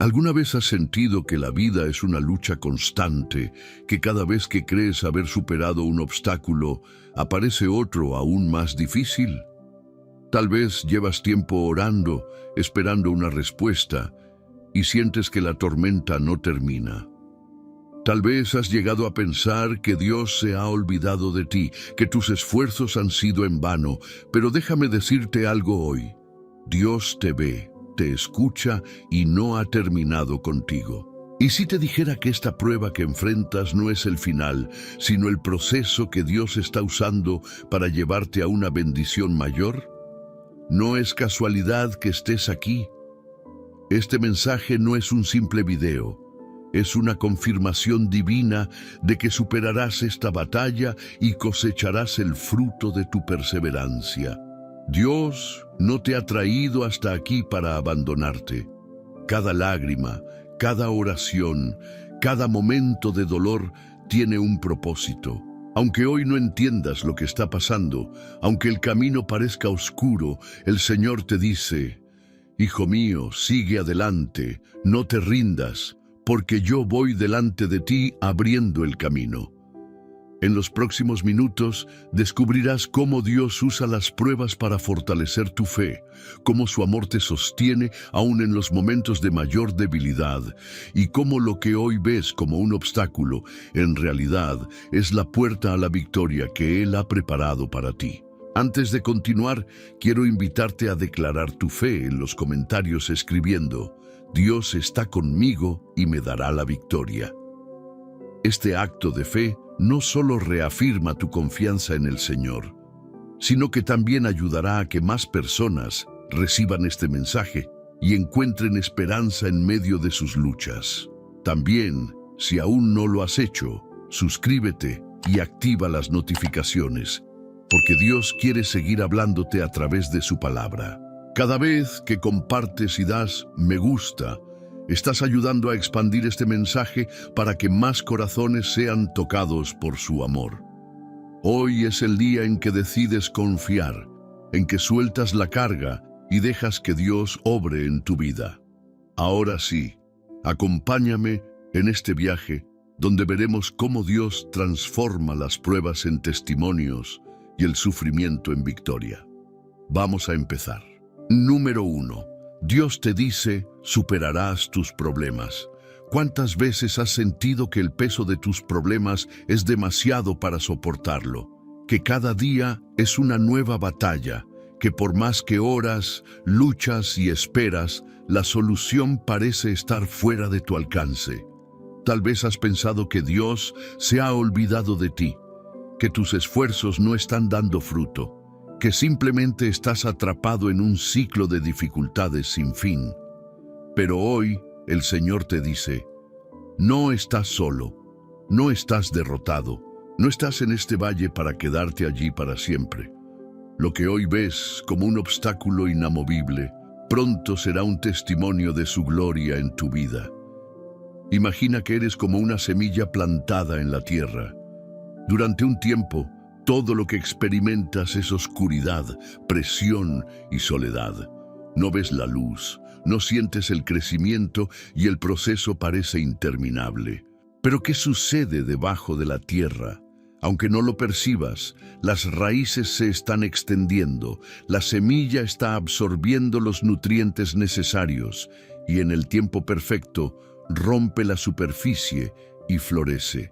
¿Alguna vez has sentido que la vida es una lucha constante, que cada vez que crees haber superado un obstáculo, aparece otro aún más difícil? Tal vez llevas tiempo orando, esperando una respuesta, y sientes que la tormenta no termina. Tal vez has llegado a pensar que Dios se ha olvidado de ti, que tus esfuerzos han sido en vano, pero déjame decirte algo hoy. Dios te ve, te escucha y no ha terminado contigo. ¿Y si te dijera que esta prueba que enfrentas no es el final, sino el proceso que Dios está usando para llevarte a una bendición mayor? No es casualidad que estés aquí. Este mensaje no es un simple video. Es una confirmación divina de que superarás esta batalla y cosecharás el fruto de tu perseverancia. Dios no te ha traído hasta aquí para abandonarte. Cada lágrima, cada oración, cada momento de dolor tiene un propósito. Aunque hoy no entiendas lo que está pasando, aunque el camino parezca oscuro, el Señor te dice: Hijo mío, sigue adelante, no te rindas, porque yo voy delante de ti abriendo el camino. En los próximos minutos descubrirás cómo Dios usa las pruebas para fortalecer tu fe, cómo su amor te sostiene aún en los momentos de mayor debilidad, y cómo lo que hoy ves como un obstáculo, en realidad es la puerta a la victoria que Él ha preparado para ti. Antes de continuar, quiero invitarte a declarar tu fe en los comentarios escribiendo: Dios está conmigo y me dará la victoria. Este acto de fe no solo reafirma tu confianza en el Señor, sino que también ayudará a que más personas reciban este mensaje y encuentren esperanza en medio de sus luchas. También, si aún no lo has hecho, suscríbete y activa las notificaciones, porque Dios quiere seguir hablándote a través de su palabra. Cada vez que compartes y das me gusta, estás ayudando a expandir este mensaje para que más corazones sean tocados por su amor. Hoy es el día en que decides confiar, en que sueltas la carga y dejas que Dios obre en tu vida. Ahora sí, acompáñame en este viaje donde veremos cómo Dios transforma las pruebas en testimonios y el sufrimiento en victoria. Vamos a empezar. Número 1. Dios te dice: superarás tus problemas. ¿Cuántas veces has sentido que el peso de tus problemas es demasiado para soportarlo? Que cada día es una nueva batalla, que por más que oras, luchas y esperas, la solución parece estar fuera de tu alcance. Tal vez has pensado que Dios se ha olvidado de ti, que tus esfuerzos no están dando fruto, que simplemente estás atrapado en un ciclo de dificultades sin fin. Pero hoy el Señor te dice: no estás solo, no estás derrotado, no estás en este valle para quedarte allí para siempre. Lo que hoy ves como un obstáculo inamovible, pronto será un testimonio de su gloria en tu vida. Imagina que eres como una semilla plantada en la tierra. Durante un tiempo, todo lo que experimentas es oscuridad, presión y soledad. No ves la luz, no sientes el crecimiento y el proceso parece interminable. Pero ¿qué sucede debajo de la tierra? Aunque no lo percibas, las raíces se están extendiendo, la semilla está absorbiendo los nutrientes necesarios y en el tiempo perfecto rompe la superficie y florece.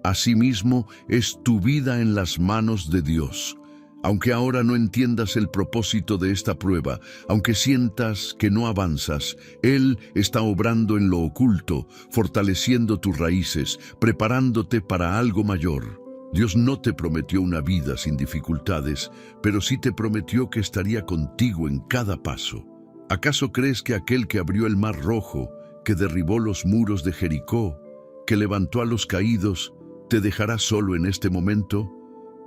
Asimismo, es tu vida en las manos de Dios. Aunque ahora no entiendas el propósito de esta prueba, aunque sientas que no avanzas, Él está obrando en lo oculto, fortaleciendo tus raíces, preparándote para algo mayor. Dios no te prometió una vida sin dificultades, pero sí te prometió que estaría contigo en cada paso. ¿Acaso crees que aquel que abrió el mar rojo, que derribó los muros de Jericó, que levantó a los caídos, te dejará solo en este momento?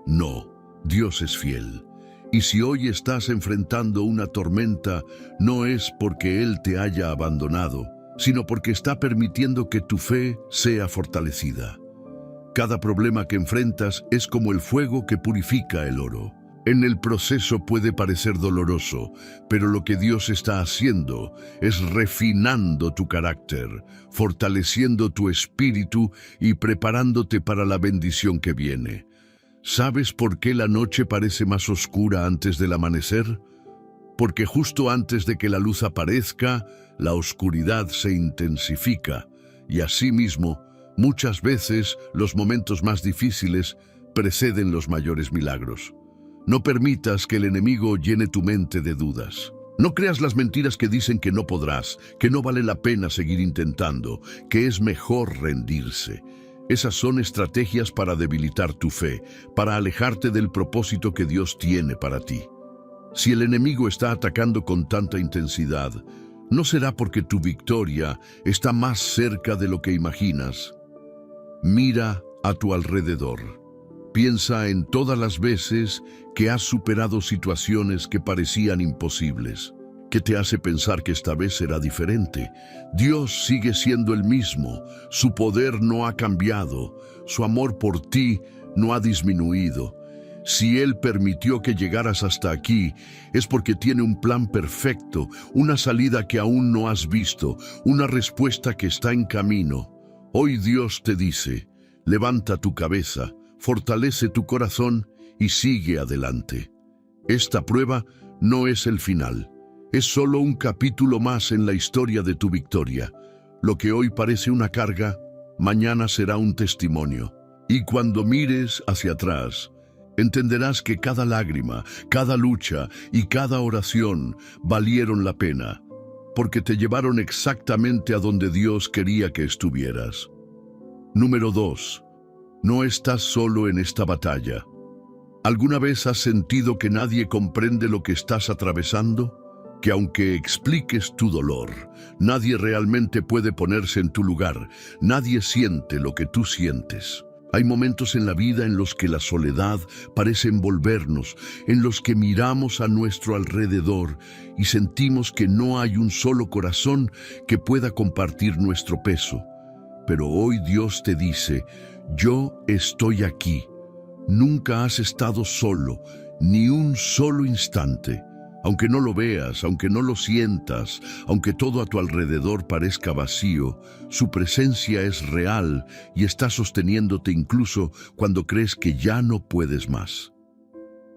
No, Dios es fiel. Y si hoy estás enfrentando una tormenta, no es porque Él te haya abandonado, sino porque está permitiendo que tu fe sea fortalecida. Cada problema que enfrentas es como el fuego que purifica el oro. En el proceso puede parecer doloroso, pero lo que Dios está haciendo es refinando tu carácter, fortaleciendo tu espíritu y preparándote para la bendición que viene. ¿Sabes por qué la noche parece más oscura antes del amanecer? Porque justo antes de que la luz aparezca, la oscuridad se intensifica, y asimismo, muchas veces los momentos más difíciles preceden los mayores milagros. No permitas que el enemigo llene tu mente de dudas. No creas las mentiras que dicen que no podrás, que no vale la pena seguir intentando, que es mejor rendirse. Esas son estrategias para debilitar tu fe, para alejarte del propósito que Dios tiene para ti. Si el enemigo está atacando con tanta intensidad, no será porque tu victoria está más cerca de lo que imaginas. Mira a tu alrededor. Piensa en todas las veces que has superado situaciones que parecían imposibles. ¿Qué te hace pensar que esta vez será diferente? Dios sigue siendo el mismo, su poder no ha cambiado, su amor por ti no ha disminuido. Si Él permitió que llegaras hasta aquí, es porque tiene un plan perfecto, una salida que aún no has visto, una respuesta que está en camino. Hoy Dios te dice, levanta tu cabeza, fortalece tu corazón y sigue adelante. Esta prueba no es el final, es solo un capítulo más en la historia de tu victoria. Lo que hoy parece una carga, mañana será un testimonio. Y cuando mires hacia atrás, entenderás que cada lágrima, cada lucha y cada oración valieron la pena, porque te llevaron exactamente a donde Dios quería que estuvieras. Número 2. No estás solo en esta batalla. ¿Alguna vez has sentido que nadie comprende lo que estás atravesando? Que aunque expliques tu dolor, nadie realmente puede ponerse en tu lugar, nadie siente lo que tú sientes. Hay momentos en la vida en los que la soledad parece envolvernos, en los que miramos a nuestro alrededor y sentimos que no hay un solo corazón que pueda compartir nuestro peso. Pero hoy Dios te dice, yo estoy aquí. Nunca has estado solo, ni un solo instante. Aunque no lo veas, aunque no lo sientas, aunque todo a tu alrededor parezca vacío, su presencia es real y está sosteniéndote incluso cuando crees que ya no puedes más.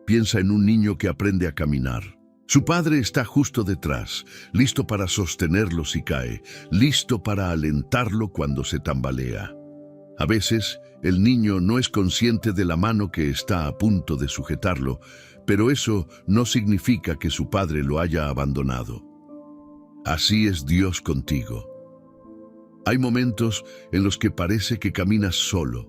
Piensa en un niño que aprende a caminar. Su padre está justo detrás, listo para sostenerlo si cae, listo para alentarlo cuando se tambalea. A veces, el niño no es consciente de la mano que está a punto de sujetarlo, pero eso no significa que su padre lo haya abandonado. Así es Dios contigo. Hay momentos en los que parece que caminas solo,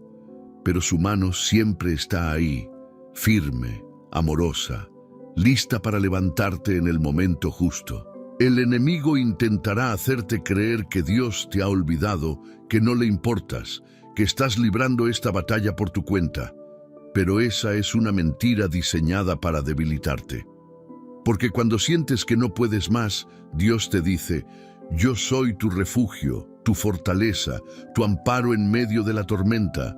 pero su mano siempre está ahí, firme, amorosa, lista para levantarte en el momento justo. El enemigo intentará hacerte creer que Dios te ha olvidado, que no le importas, que estás librando esta batalla por tu cuenta. Pero esa es una mentira diseñada para debilitarte. Porque cuando sientes que no puedes más, Dios te dice, yo soy tu refugio, tu fortaleza, tu amparo en medio de la tormenta.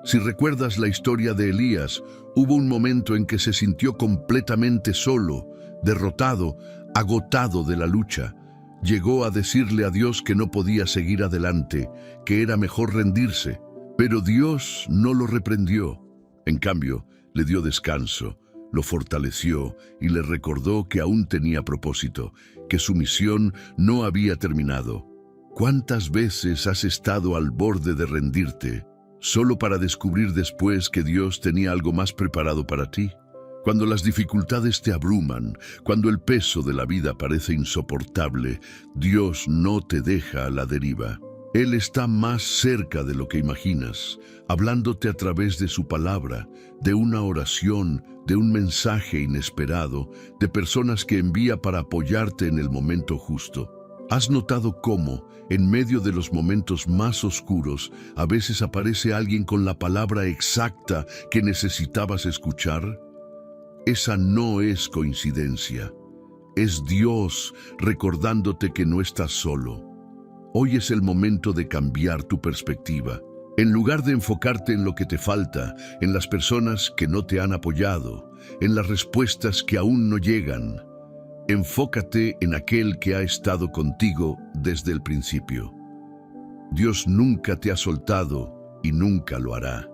Si recuerdas la historia de Elías, hubo un momento en que se sintió completamente solo, derrotado, agotado de la lucha. Llegó a decirle a Dios que no podía seguir adelante, que era mejor rendirse. Pero Dios no lo reprendió. En cambio, le dio descanso, lo fortaleció y le recordó que aún tenía propósito, que su misión no había terminado. ¿Cuántas veces has estado al borde de rendirte, solo para descubrir después que Dios tenía algo más preparado para ti? Cuando las dificultades te abruman, cuando el peso de la vida parece insoportable, Dios no te deja a la deriva. Él está más cerca de lo que imaginas, hablándote a través de su palabra, de una oración, de un mensaje inesperado, de personas que envía para apoyarte en el momento justo. ¿Has notado cómo, en medio de los momentos más oscuros, a veces aparece alguien con la palabra exacta que necesitabas escuchar? Esa no es coincidencia. Es Dios recordándote que no estás solo. Hoy es el momento de cambiar tu perspectiva. En lugar de enfocarte en lo que te falta, en las personas que no te han apoyado, en las respuestas que aún no llegan. Enfócate en aquel que ha estado contigo desde el principio. Dios nunca te ha soltado y nunca lo hará.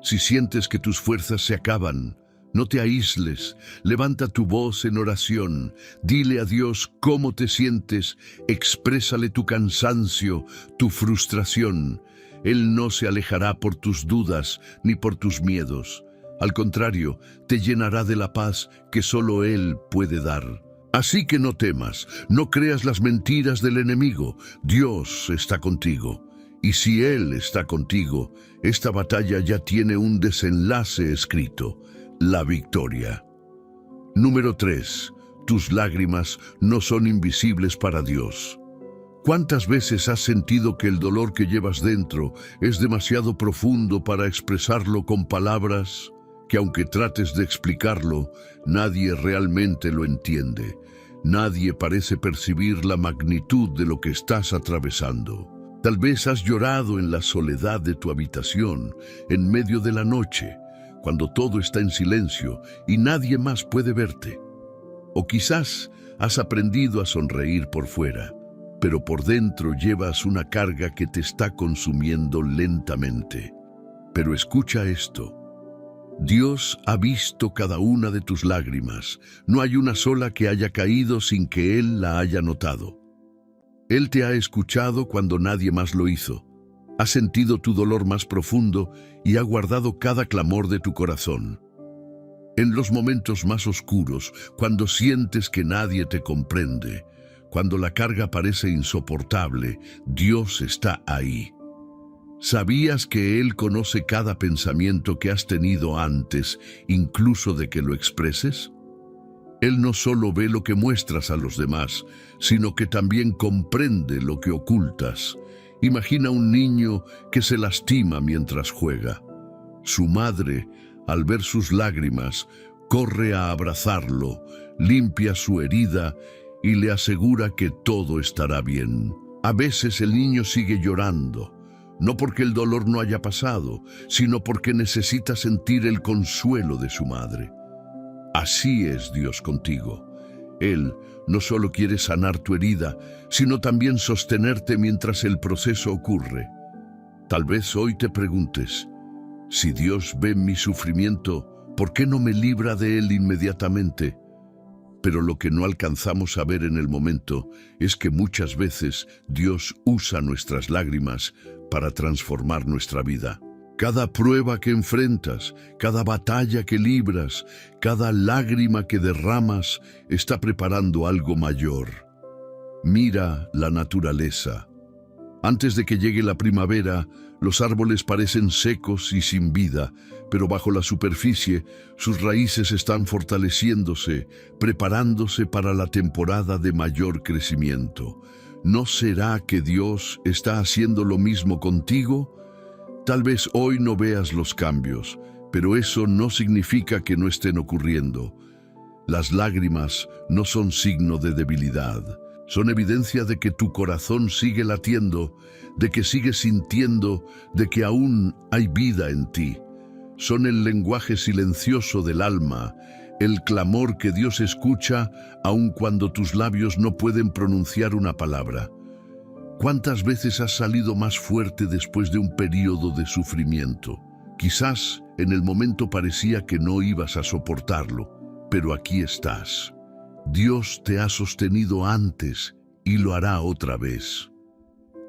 Si sientes que tus fuerzas se acaban, no te aísles, levanta tu voz en oración, dile a Dios cómo te sientes, exprésale tu cansancio, tu frustración. Él no se alejará por tus dudas ni por tus miedos. Al contrario, te llenará de la paz que solo Él puede dar. Así que no temas, no creas las mentiras del enemigo. Dios está contigo. Y si Él está contigo, esta batalla ya tiene un desenlace escrito: la victoria. Número 3. Tus lágrimas no son invisibles para Dios. ¿Cuántas veces has sentido que el dolor que llevas dentro es demasiado profundo para expresarlo con palabras? Que aunque trates de explicarlo, nadie realmente lo entiende. Nadie parece percibir la magnitud de lo que estás atravesando. Tal vez has llorado en la soledad de tu habitación, en medio de la noche, cuando todo está en silencio y nadie más puede verte. O quizás has aprendido a sonreír por fuera, pero por dentro llevas una carga que te está consumiendo lentamente. Pero escucha esto. Dios ha visto cada una de tus lágrimas. No hay una sola que haya caído sin que Él la haya notado. Él te ha escuchado cuando nadie más lo hizo. Ha sentido tu dolor más profundo y ha guardado cada clamor de tu corazón. En los momentos más oscuros, cuando sientes que nadie te comprende, cuando la carga parece insoportable, Dios está ahí. ¿Sabías que Él conoce cada pensamiento que has tenido antes, incluso de que lo expreses? Él no solo ve lo que muestras a los demás, sino que también comprende lo que ocultas. Imagina un niño que se lastima mientras juega. Su madre, al ver sus lágrimas, corre a abrazarlo, limpia su herida y le asegura que todo estará bien. A veces el niño sigue llorando, no porque el dolor no haya pasado, sino porque necesita sentir el consuelo de su madre. Así es Dios contigo. Él no solo quiere sanar tu herida, sino también sostenerte mientras el proceso ocurre. Tal vez hoy te preguntes, si Dios ve mi sufrimiento, ¿por qué no me libra de él inmediatamente? Pero lo que no alcanzamos a ver en el momento es que muchas veces Dios usa nuestras lágrimas para transformar nuestra vida. Cada prueba que enfrentas, cada batalla que libras, cada lágrima que derramas, está preparando algo mayor. Mira la naturaleza. Antes de que llegue la primavera, los árboles parecen secos y sin vida, pero bajo la superficie, sus raíces están fortaleciéndose, preparándose para la temporada de mayor crecimiento. ¿No será que Dios está haciendo lo mismo contigo? Tal vez hoy no veas los cambios, pero eso no significa que no estén ocurriendo. Las lágrimas no son signo de debilidad. Son evidencia de que tu corazón sigue latiendo, de que sigues sintiendo, de que aún hay vida en ti. Son el lenguaje silencioso del alma, el clamor que Dios escucha aun cuando tus labios no pueden pronunciar una palabra. ¿Cuántas veces has salido más fuerte después de un periodo de sufrimiento? Quizás en el momento parecía que no ibas a soportarlo, pero aquí estás. Dios te ha sostenido antes y lo hará otra vez.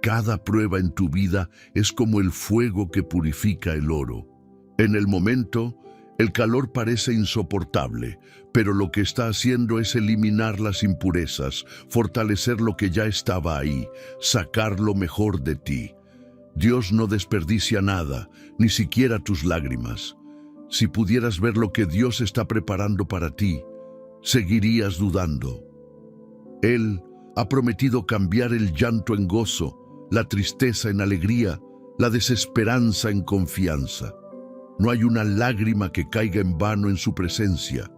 Cada prueba en tu vida es como el fuego que purifica el oro. En el momento, el calor parece insoportable, pero lo que está haciendo es eliminar las impurezas, fortalecer lo que ya estaba ahí, sacar lo mejor de ti. Dios no desperdicia nada, ni siquiera tus lágrimas. Si pudieras ver lo que Dios está preparando para ti, seguirías dudando. Él ha prometido cambiar el llanto en gozo, la tristeza en alegría, la desesperanza en confianza. No hay una lágrima que caiga en vano en su presencia.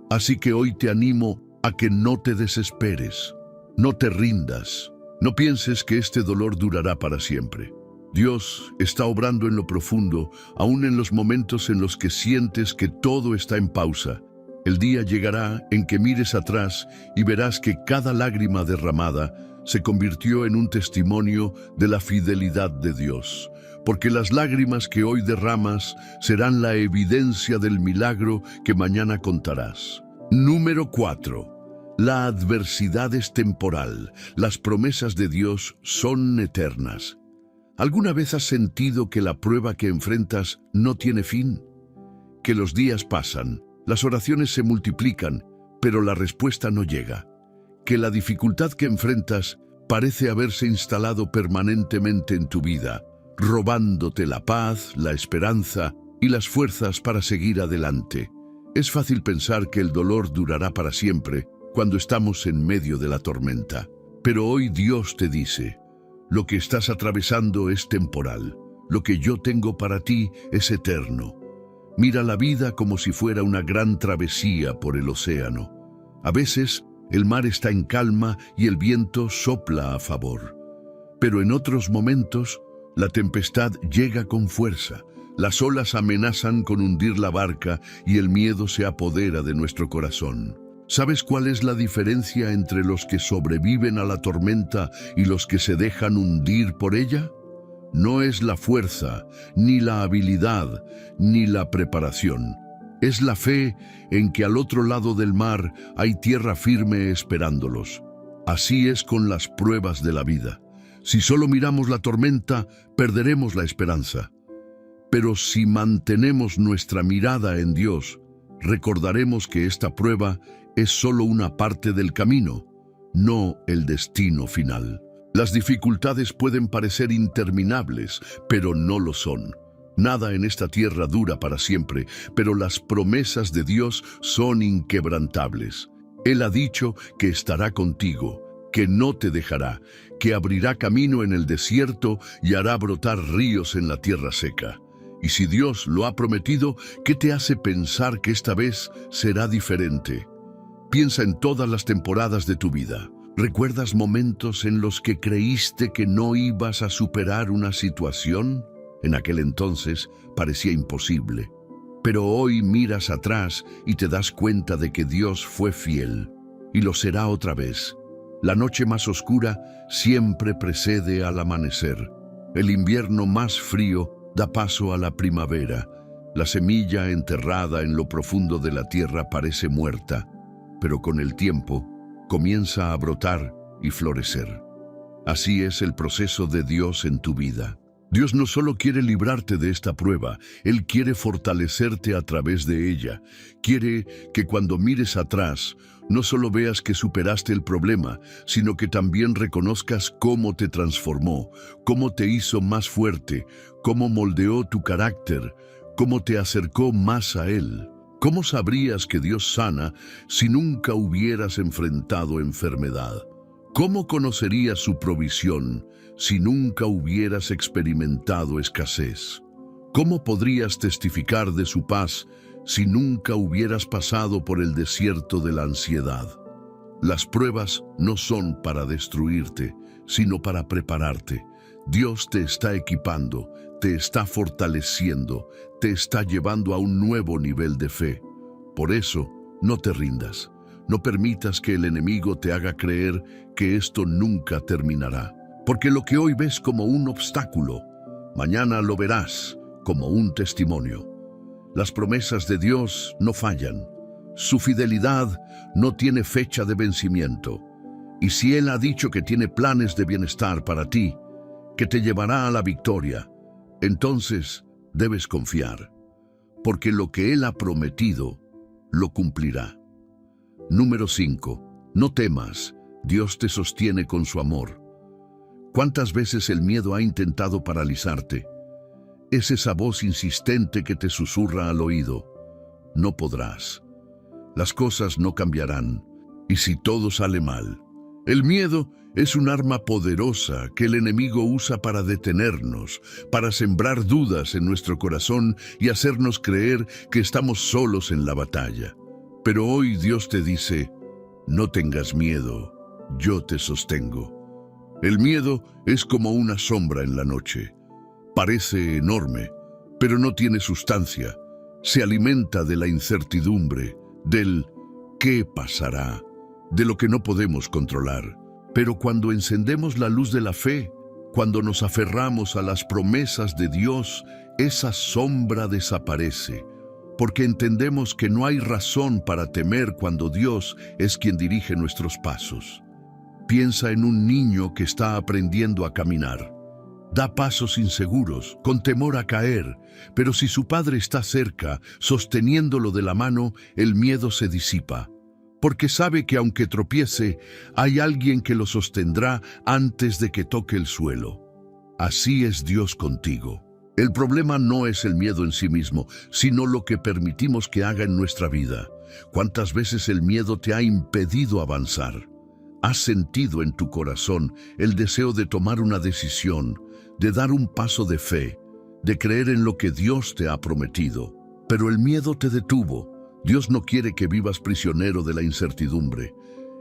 Así que hoy te animo a que no te desesperes, no te rindas, no pienses que este dolor durará para siempre. Dios está obrando en lo profundo, aún en los momentos en los que sientes que todo está en pausa. El día llegará en que mires atrás y verás que cada lágrima derramada se convirtió en un testimonio de la fidelidad de Dios, porque las lágrimas que hoy derramas serán la evidencia del milagro que mañana contarás. Número 4. La adversidad es temporal. Las promesas de Dios son eternas. ¿Alguna vez has sentido que la prueba que enfrentas no tiene fin? Que los días pasan, las oraciones se multiplican, pero la respuesta no llega. Que la dificultad que enfrentas parece haberse instalado permanentemente en tu vida, robándote la paz, la esperanza y las fuerzas para seguir adelante. Es fácil pensar que el dolor durará para siempre cuando estamos en medio de la tormenta. Pero hoy Dios te dice: lo que estás atravesando es temporal. Lo que yo tengo para ti es eterno. Mira la vida como si fuera una gran travesía por el océano. A veces, el mar está en calma y el viento sopla a favor. Pero en otros momentos, la tempestad llega con fuerza. Las olas amenazan con hundir la barca y el miedo se apodera de nuestro corazón. ¿Sabes cuál es la diferencia entre los que sobreviven a la tormenta y los que se dejan hundir por ella? No es la fuerza, ni la habilidad, ni la preparación. Es la fe en que al otro lado del mar hay tierra firme esperándolos. Así es con las pruebas de la vida. Si solo miramos la tormenta, perderemos la esperanza. Pero si mantenemos nuestra mirada en Dios, recordaremos que esta prueba es solo una parte del camino, no el destino final. Las dificultades pueden parecer interminables, pero no lo son. Nada en esta tierra dura para siempre, pero las promesas de Dios son inquebrantables. Él ha dicho que estará contigo, que no te dejará, que abrirá camino en el desierto y hará brotar ríos en la tierra seca. Y si Dios lo ha prometido, ¿qué te hace pensar que esta vez será diferente? Piensa en todas las temporadas de tu vida. ¿Recuerdas momentos en los que creíste que no ibas a superar una situación? En aquel entonces parecía imposible. Pero hoy miras atrás y te das cuenta de que Dios fue fiel. Y lo será otra vez. La noche más oscura siempre precede al amanecer. El invierno más frío da paso a la primavera. La semilla enterrada en lo profundo de la tierra parece muerta, pero con el tiempo comienza a brotar y florecer. Así es el proceso de Dios en tu vida. Dios no solo quiere librarte de esta prueba, Él quiere fortalecerte a través de ella. Quiere que cuando mires atrás, no solo veas que superaste el problema, sino que también reconozcas cómo te transformó, cómo te hizo más fuerte, cómo moldeó tu carácter, cómo te acercó más a Él. ¿Cómo sabrías que Dios sana si nunca hubieras enfrentado enfermedad? ¿Cómo conocerías su provisión si nunca hubieras experimentado escasez? ¿Cómo podrías testificar de su paz si nunca hubieras pasado por el desierto de la ansiedad? Las pruebas no son para destruirte, sino para prepararte. Dios te está equipando, te está fortaleciendo, te está llevando a un nuevo nivel de fe. Por eso, no te rindas. No permitas que el enemigo te haga creer que esto nunca terminará. Porque lo que hoy ves como un obstáculo, mañana lo verás como un testimonio. Las promesas de Dios no fallan. Su fidelidad no tiene fecha de vencimiento. Y si Él ha dicho que tiene planes de bienestar para ti, que te llevará a la victoria, entonces debes confiar, porque lo que Él ha prometido, lo cumplirá. Número 5. No temas, Dios te sostiene con su amor. ¿Cuántas veces el miedo ha intentado paralizarte? Es esa voz insistente que te susurra al oído: no podrás. Las cosas no cambiarán. Y si todo sale mal. El miedo es un arma poderosa que el enemigo usa para detenernos, para sembrar dudas en nuestro corazón y hacernos creer que estamos solos en la batalla. Pero hoy Dios te dice: no tengas miedo, yo te sostengo. El miedo es como una sombra en la noche. Parece enorme, pero no tiene sustancia. Se alimenta de la incertidumbre, del ¿qué pasará?, de lo que no podemos controlar. Pero cuando encendemos la luz de la fe, cuando nos aferramos a las promesas de Dios, esa sombra desaparece, porque entendemos que no hay razón para temer cuando Dios es quien dirige nuestros pasos. Piensa en un niño que está aprendiendo a caminar. Da pasos inseguros, con temor a caer, pero si su padre está cerca, sosteniéndolo de la mano, el miedo se disipa, porque sabe que aunque tropiece, hay alguien que lo sostendrá antes de que toque el suelo. Así es Dios contigo. El problema no es el miedo en sí mismo, sino lo que permitimos que haga en nuestra vida. ¿Cuántas veces el miedo te ha impedido avanzar? ¿Has sentido en tu corazón el deseo de tomar una decisión, de dar un paso de fe, de creer en lo que Dios te ha prometido? Pero el miedo te detuvo. Dios no quiere que vivas prisionero de la incertidumbre.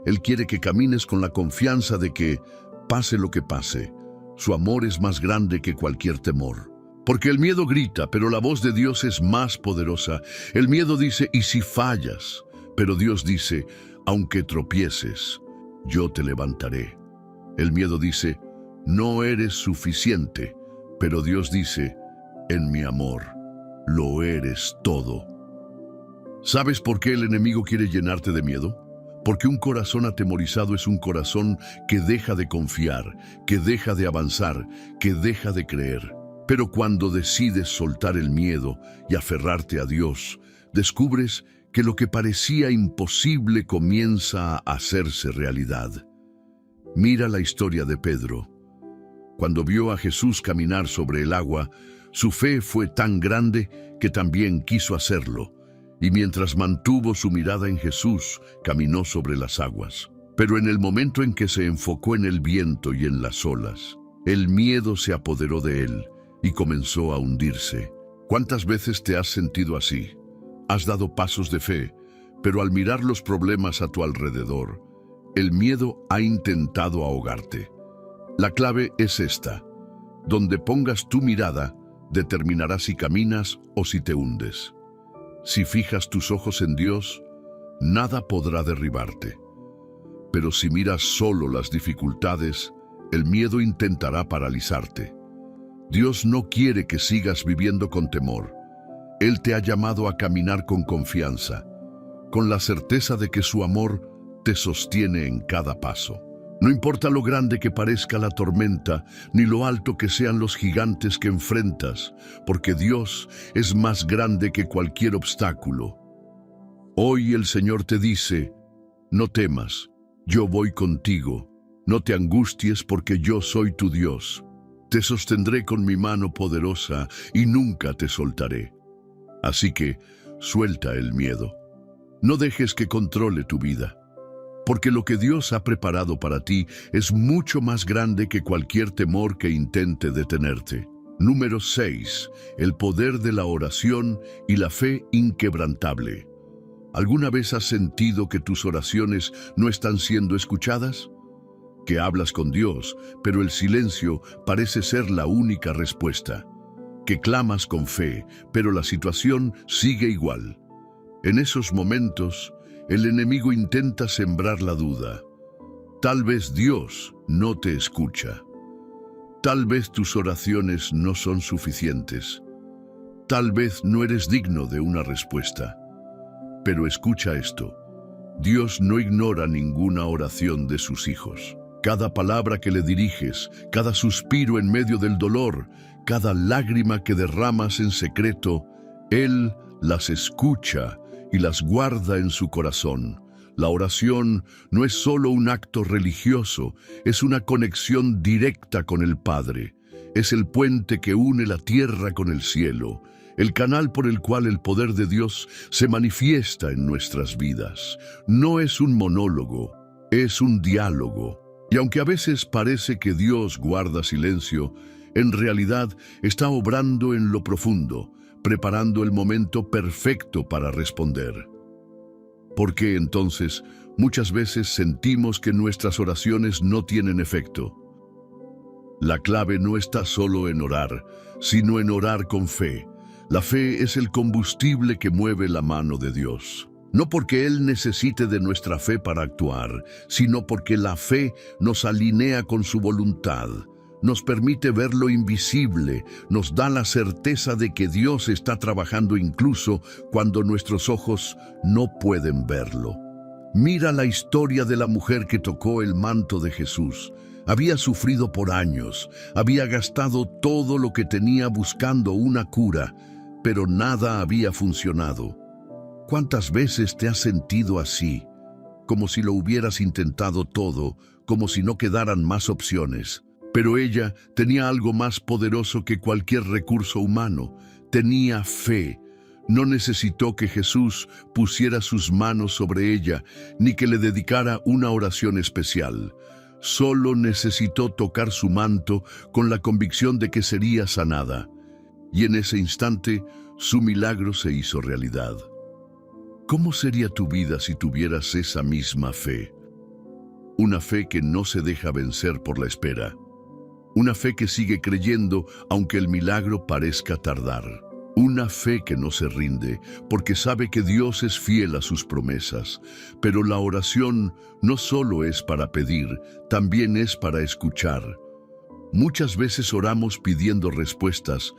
Él quiere que camines con la confianza de que, pase lo que pase, su amor es más grande que cualquier temor. Porque el miedo grita, pero la voz de Dios es más poderosa. El miedo dice, ¿y si fallas? Pero Dios dice, aunque tropieces, yo te levantaré. El miedo dice, no eres suficiente, pero Dios dice, en mi amor, lo eres todo. ¿Sabes por qué el enemigo quiere llenarte de miedo? Porque un corazón atemorizado es un corazón que deja de confiar, que deja de avanzar, que deja de creer. Pero cuando decides soltar el miedo y aferrarte a Dios, descubres que lo que parecía imposible comienza a hacerse realidad. Mira la historia de Pedro. Cuando vio a Jesús caminar sobre el agua, su fe fue tan grande que también quiso hacerlo. Y mientras mantuvo su mirada en Jesús, caminó sobre las aguas. Pero en el momento en que se enfocó en el viento y en las olas, el miedo se apoderó de él y comenzó a hundirse. ¿Cuántas veces te has sentido así? Has dado pasos de fe, pero al mirar los problemas a tu alrededor, el miedo ha intentado ahogarte. La clave es esta: donde pongas tu mirada, determinará si caminas o si te hundes. Si fijas tus ojos en Dios, nada podrá derribarte. Pero si miras solo las dificultades, el miedo intentará paralizarte. Dios no quiere que sigas viviendo con temor. Él te ha llamado a caminar con confianza, con la certeza de que su amor te sostiene en cada paso. No importa lo grande que parezca la tormenta, ni lo alto que sean los gigantes que enfrentas, porque Dios es más grande que cualquier obstáculo. Hoy el Señor te dice, no temas, yo voy contigo. No te angusties porque yo soy tu Dios. Te sostendré con mi mano poderosa y nunca te soltaré. Así que, suelta el miedo. No dejes que controle tu vida, porque lo que Dios ha preparado para ti es mucho más grande que cualquier temor que intente detenerte. Número 6. El poder de la oración y la fe inquebrantable. ¿Alguna vez has sentido que tus oraciones no están siendo escuchadas? Que hablas con Dios, pero el silencio parece ser la única respuesta. Que clamas con fe, pero la situación sigue igual. En esos momentos, el enemigo intenta sembrar la duda. Tal vez Dios no te escucha. Tal vez tus oraciones no son suficientes. Tal vez no eres digno de una respuesta. Pero escucha esto. Dios no ignora ninguna oración de sus hijos. Cada palabra que le diriges, cada suspiro en medio del dolor, cada lágrima que derramas en secreto, Él las escucha y las guarda en su corazón. La oración no es solo un acto religioso, es una conexión directa con el Padre. Es el puente que une la tierra con el cielo, el canal por el cual el poder de Dios se manifiesta en nuestras vidas. No es un monólogo, es un diálogo. Y aunque a veces parece que Dios guarda silencio, en realidad está obrando en lo profundo, preparando el momento perfecto para responder. ¿Por qué entonces muchas veces sentimos que nuestras oraciones no tienen efecto? La clave no está solo en orar, sino en orar con fe. La fe es el combustible que mueve la mano de Dios. No porque Él necesite de nuestra fe para actuar, sino porque la fe nos alinea con su voluntad. Nos permite ver lo invisible, nos da la certeza de que Dios está trabajando incluso cuando nuestros ojos no pueden verlo. Mira la historia de la mujer que tocó el manto de Jesús. Había sufrido por años, había gastado todo lo que tenía buscando una cura, pero nada había funcionado. ¿Cuántas veces te has sentido así? Como si lo hubieras intentado todo, como si no quedaran más opciones. Pero ella tenía algo más poderoso que cualquier recurso humano. Tenía fe. No necesitó que Jesús pusiera sus manos sobre ella, ni que le dedicara una oración especial. Solo necesitó tocar su manto con la convicción de que sería sanada. Y en ese instante, su milagro se hizo realidad. ¿Cómo sería tu vida si tuvieras esa misma fe? Una fe que no se deja vencer por la espera. Una fe que sigue creyendo aunque el milagro parezca tardar. Una fe que no se rinde porque sabe que Dios es fiel a sus promesas. Pero la oración no solo es para pedir, también es para escuchar. Muchas veces oramos pidiendo respuestas,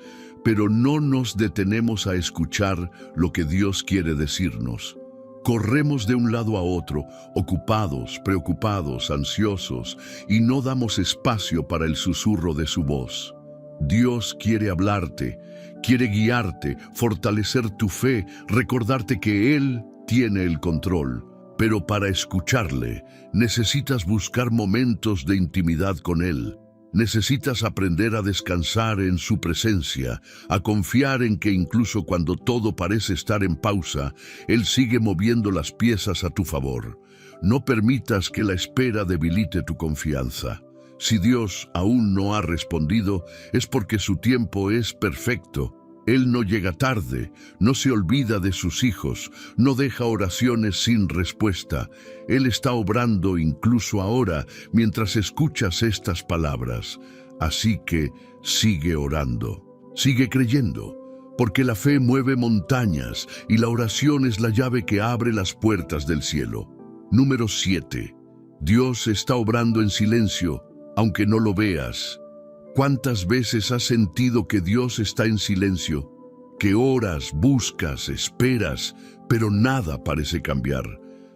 pero no nos detenemos a escuchar lo que Dios quiere decirnos. Corremos de un lado a otro, ocupados, preocupados, ansiosos, y no damos espacio para el susurro de su voz. Dios quiere hablarte, quiere guiarte, fortalecer tu fe, recordarte que Él tiene el control. Pero para escucharle, necesitas buscar momentos de intimidad con Él. Necesitas aprender a descansar en su presencia, a confiar en que incluso cuando todo parece estar en pausa, Él sigue moviendo las piezas a tu favor. No permitas que la espera debilite tu confianza. Si Dios aún no ha respondido, es porque su tiempo es perfecto. Él no llega tarde, no se olvida de sus hijos, no deja oraciones sin respuesta. Él está obrando incluso ahora mientras escuchas estas palabras. Así que sigue orando, sigue creyendo, porque la fe mueve montañas y la oración es la llave que abre las puertas del cielo. Número 7. Dios está obrando en silencio, aunque no lo veas. ¿Cuántas veces has sentido que Dios está en silencio? Que oras, buscas, esperas, pero nada parece cambiar.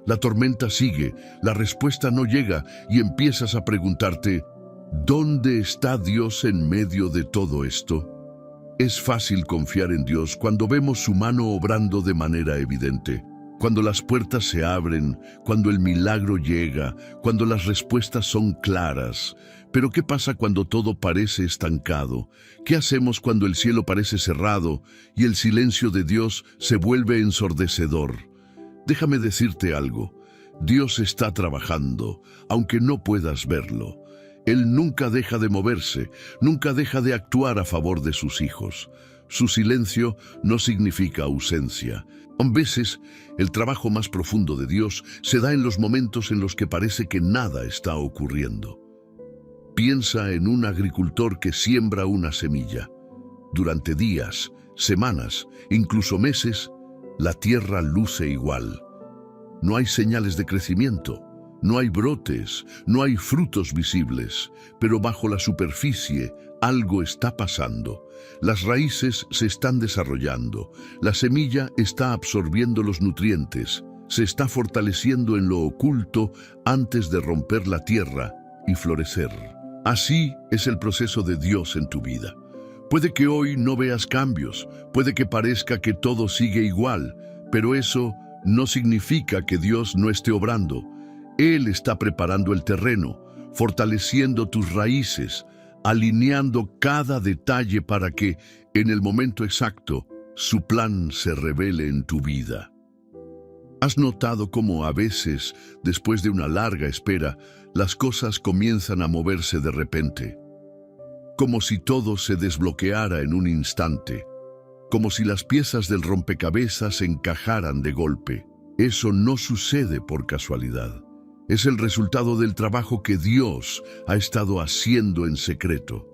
La tormenta sigue, la respuesta no llega y empiezas a preguntarte, ¿dónde está Dios en medio de todo esto? Es fácil confiar en Dios cuando vemos su mano obrando de manera evidente. Cuando las puertas se abren, cuando el milagro llega, cuando las respuestas son claras. Pero ¿qué pasa cuando todo parece estancado? ¿Qué hacemos cuando el cielo parece cerrado y el silencio de Dios se vuelve ensordecedor? Déjame decirte algo. Dios está trabajando, aunque no puedas verlo. Él nunca deja de moverse, nunca deja de actuar a favor de sus hijos. Su silencio no significa ausencia. A veces, el trabajo más profundo de Dios se da en los momentos en los que parece que nada está ocurriendo. Piensa en un agricultor que siembra una semilla. Durante días, semanas, incluso meses, la tierra luce igual. No hay señales de crecimiento, no hay brotes, no hay frutos visibles, pero bajo la superficie algo está pasando. Las raíces se están desarrollando, la semilla está absorbiendo los nutrientes, se está fortaleciendo en lo oculto antes de romper la tierra y florecer. Así es el proceso de Dios en tu vida. Puede que hoy no veas cambios, puede que parezca que todo sigue igual, pero eso no significa que Dios no esté obrando. Él está preparando el terreno, fortaleciendo tus raíces, alineando cada detalle para que, en el momento exacto, su plan se revele en tu vida. ¿Has notado cómo a veces, después de una larga espera, las cosas comienzan a moverse de repente? Como si todo se desbloqueara en un instante, como si las piezas del rompecabezas encajaran de golpe. Eso no sucede por casualidad. Es el resultado del trabajo que Dios ha estado haciendo en secreto.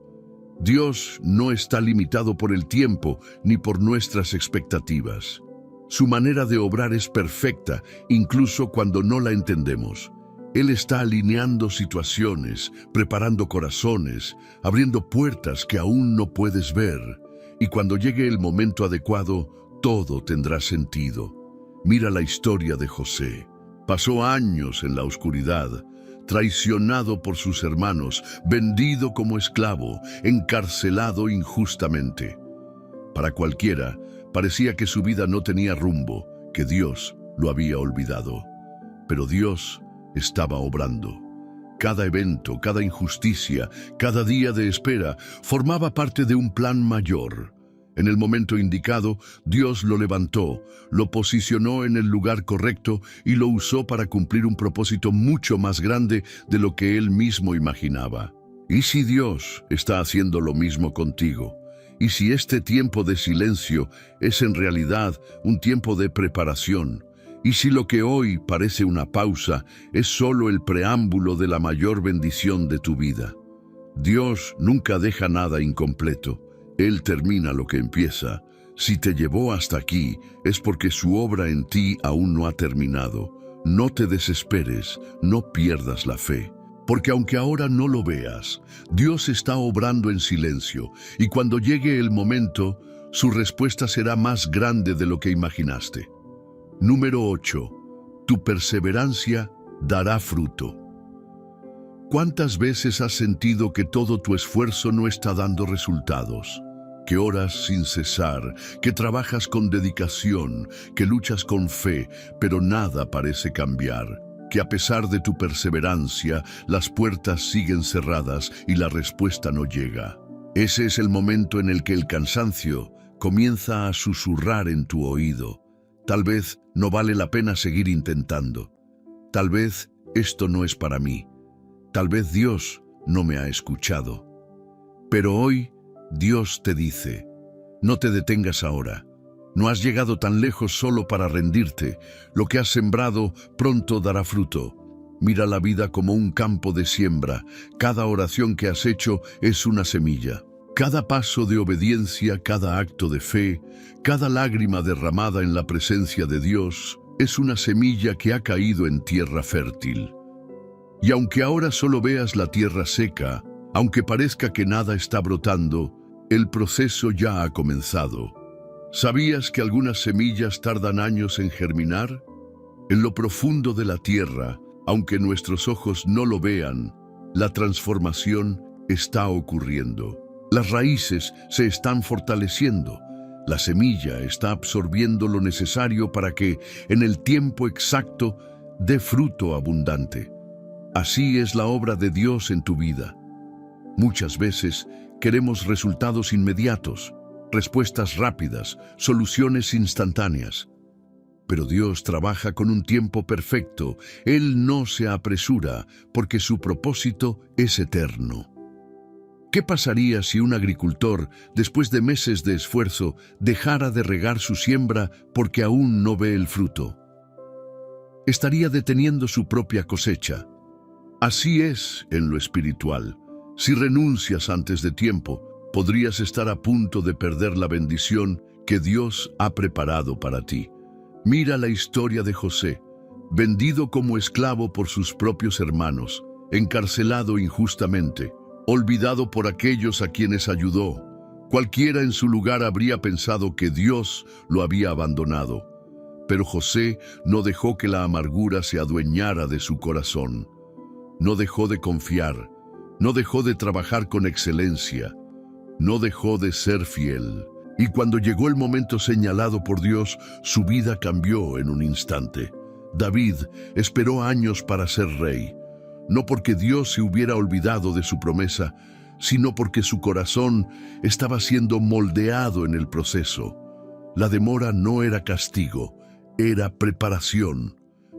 Dios no está limitado por el tiempo ni por nuestras expectativas. Su manera de obrar es perfecta, incluso cuando no la entendemos. Él está alineando situaciones, preparando corazones, abriendo puertas que aún no puedes ver. Y cuando llegue el momento adecuado, todo tendrá sentido. Mira la historia de José. Pasó años en la oscuridad, traicionado por sus hermanos, vendido como esclavo, encarcelado injustamente. Para cualquiera, parecía que su vida no tenía rumbo, que Dios lo había olvidado. Pero Dios estaba obrando. Cada evento, cada injusticia, cada día de espera formaba parte de un plan mayor. En el momento indicado, Dios lo levantó, lo posicionó en el lugar correcto y lo usó para cumplir un propósito mucho más grande de lo que él mismo imaginaba. ¿Y si Dios está haciendo lo mismo contigo? ¿Y si este tiempo de silencio es en realidad un tiempo de preparación? ¿Y si lo que hoy parece una pausa es solo el preámbulo de la mayor bendición de tu vida? Dios nunca deja nada incompleto. Él termina lo que empieza. Si te llevó hasta aquí, es porque su obra en ti aún no ha terminado. No te desesperes, no pierdas la fe. Porque aunque ahora no lo veas, Dios está obrando en silencio, y cuando llegue el momento, su respuesta será más grande de lo que imaginaste. Número 8. Tu perseverancia dará fruto. ¿Cuántas veces has sentido que todo tu esfuerzo no está dando resultados? Que oras sin cesar, que trabajas con dedicación, que luchas con fe, pero nada parece cambiar. Que a pesar de tu perseverancia, las puertas siguen cerradas y la respuesta no llega. Ese es el momento en el que el cansancio comienza a susurrar en tu oído. Tal vez no vale la pena seguir intentando. Tal vez esto no es para mí. Tal vez Dios no me ha escuchado. Pero hoy Dios te dice, no te detengas ahora. No has llegado tan lejos solo para rendirte. Lo que has sembrado pronto dará fruto. Mira la vida como un campo de siembra. Cada oración que has hecho es una semilla. Cada paso de obediencia, cada acto de fe, cada lágrima derramada en la presencia de Dios es una semilla que ha caído en tierra fértil. Y aunque ahora solo veas la tierra seca, aunque parezca que nada está brotando, el proceso ya ha comenzado. ¿Sabías que algunas semillas tardan años en germinar? En lo profundo de la tierra, aunque nuestros ojos no lo vean, la transformación está ocurriendo. Las raíces se están fortaleciendo. La semilla está absorbiendo lo necesario para que, en el tiempo exacto, dé fruto abundante. Así es la obra de Dios en tu vida. Muchas veces queremos resultados inmediatos, respuestas rápidas, soluciones instantáneas. Pero Dios trabaja con un tiempo perfecto. Él no se apresura porque su propósito es eterno. ¿Qué pasaría si un agricultor, después de meses de esfuerzo, dejara de regar su siembra porque aún no ve el fruto? Estaría deteniendo su propia cosecha. Así es en lo espiritual. Si renuncias antes de tiempo, podrías estar a punto de perder la bendición que Dios ha preparado para ti. Mira la historia de José, vendido como esclavo por sus propios hermanos, encarcelado injustamente, olvidado por aquellos a quienes ayudó. Cualquiera en su lugar habría pensado que Dios lo había abandonado. Pero José no dejó que la amargura se adueñara de su corazón. No dejó de confiar, no dejó de trabajar con excelencia, no dejó de ser fiel. Y cuando llegó el momento señalado por Dios, su vida cambió en un instante. David esperó años para ser rey, no porque Dios se hubiera olvidado de su promesa, sino porque su corazón estaba siendo moldeado en el proceso. La demora no era castigo, era preparación.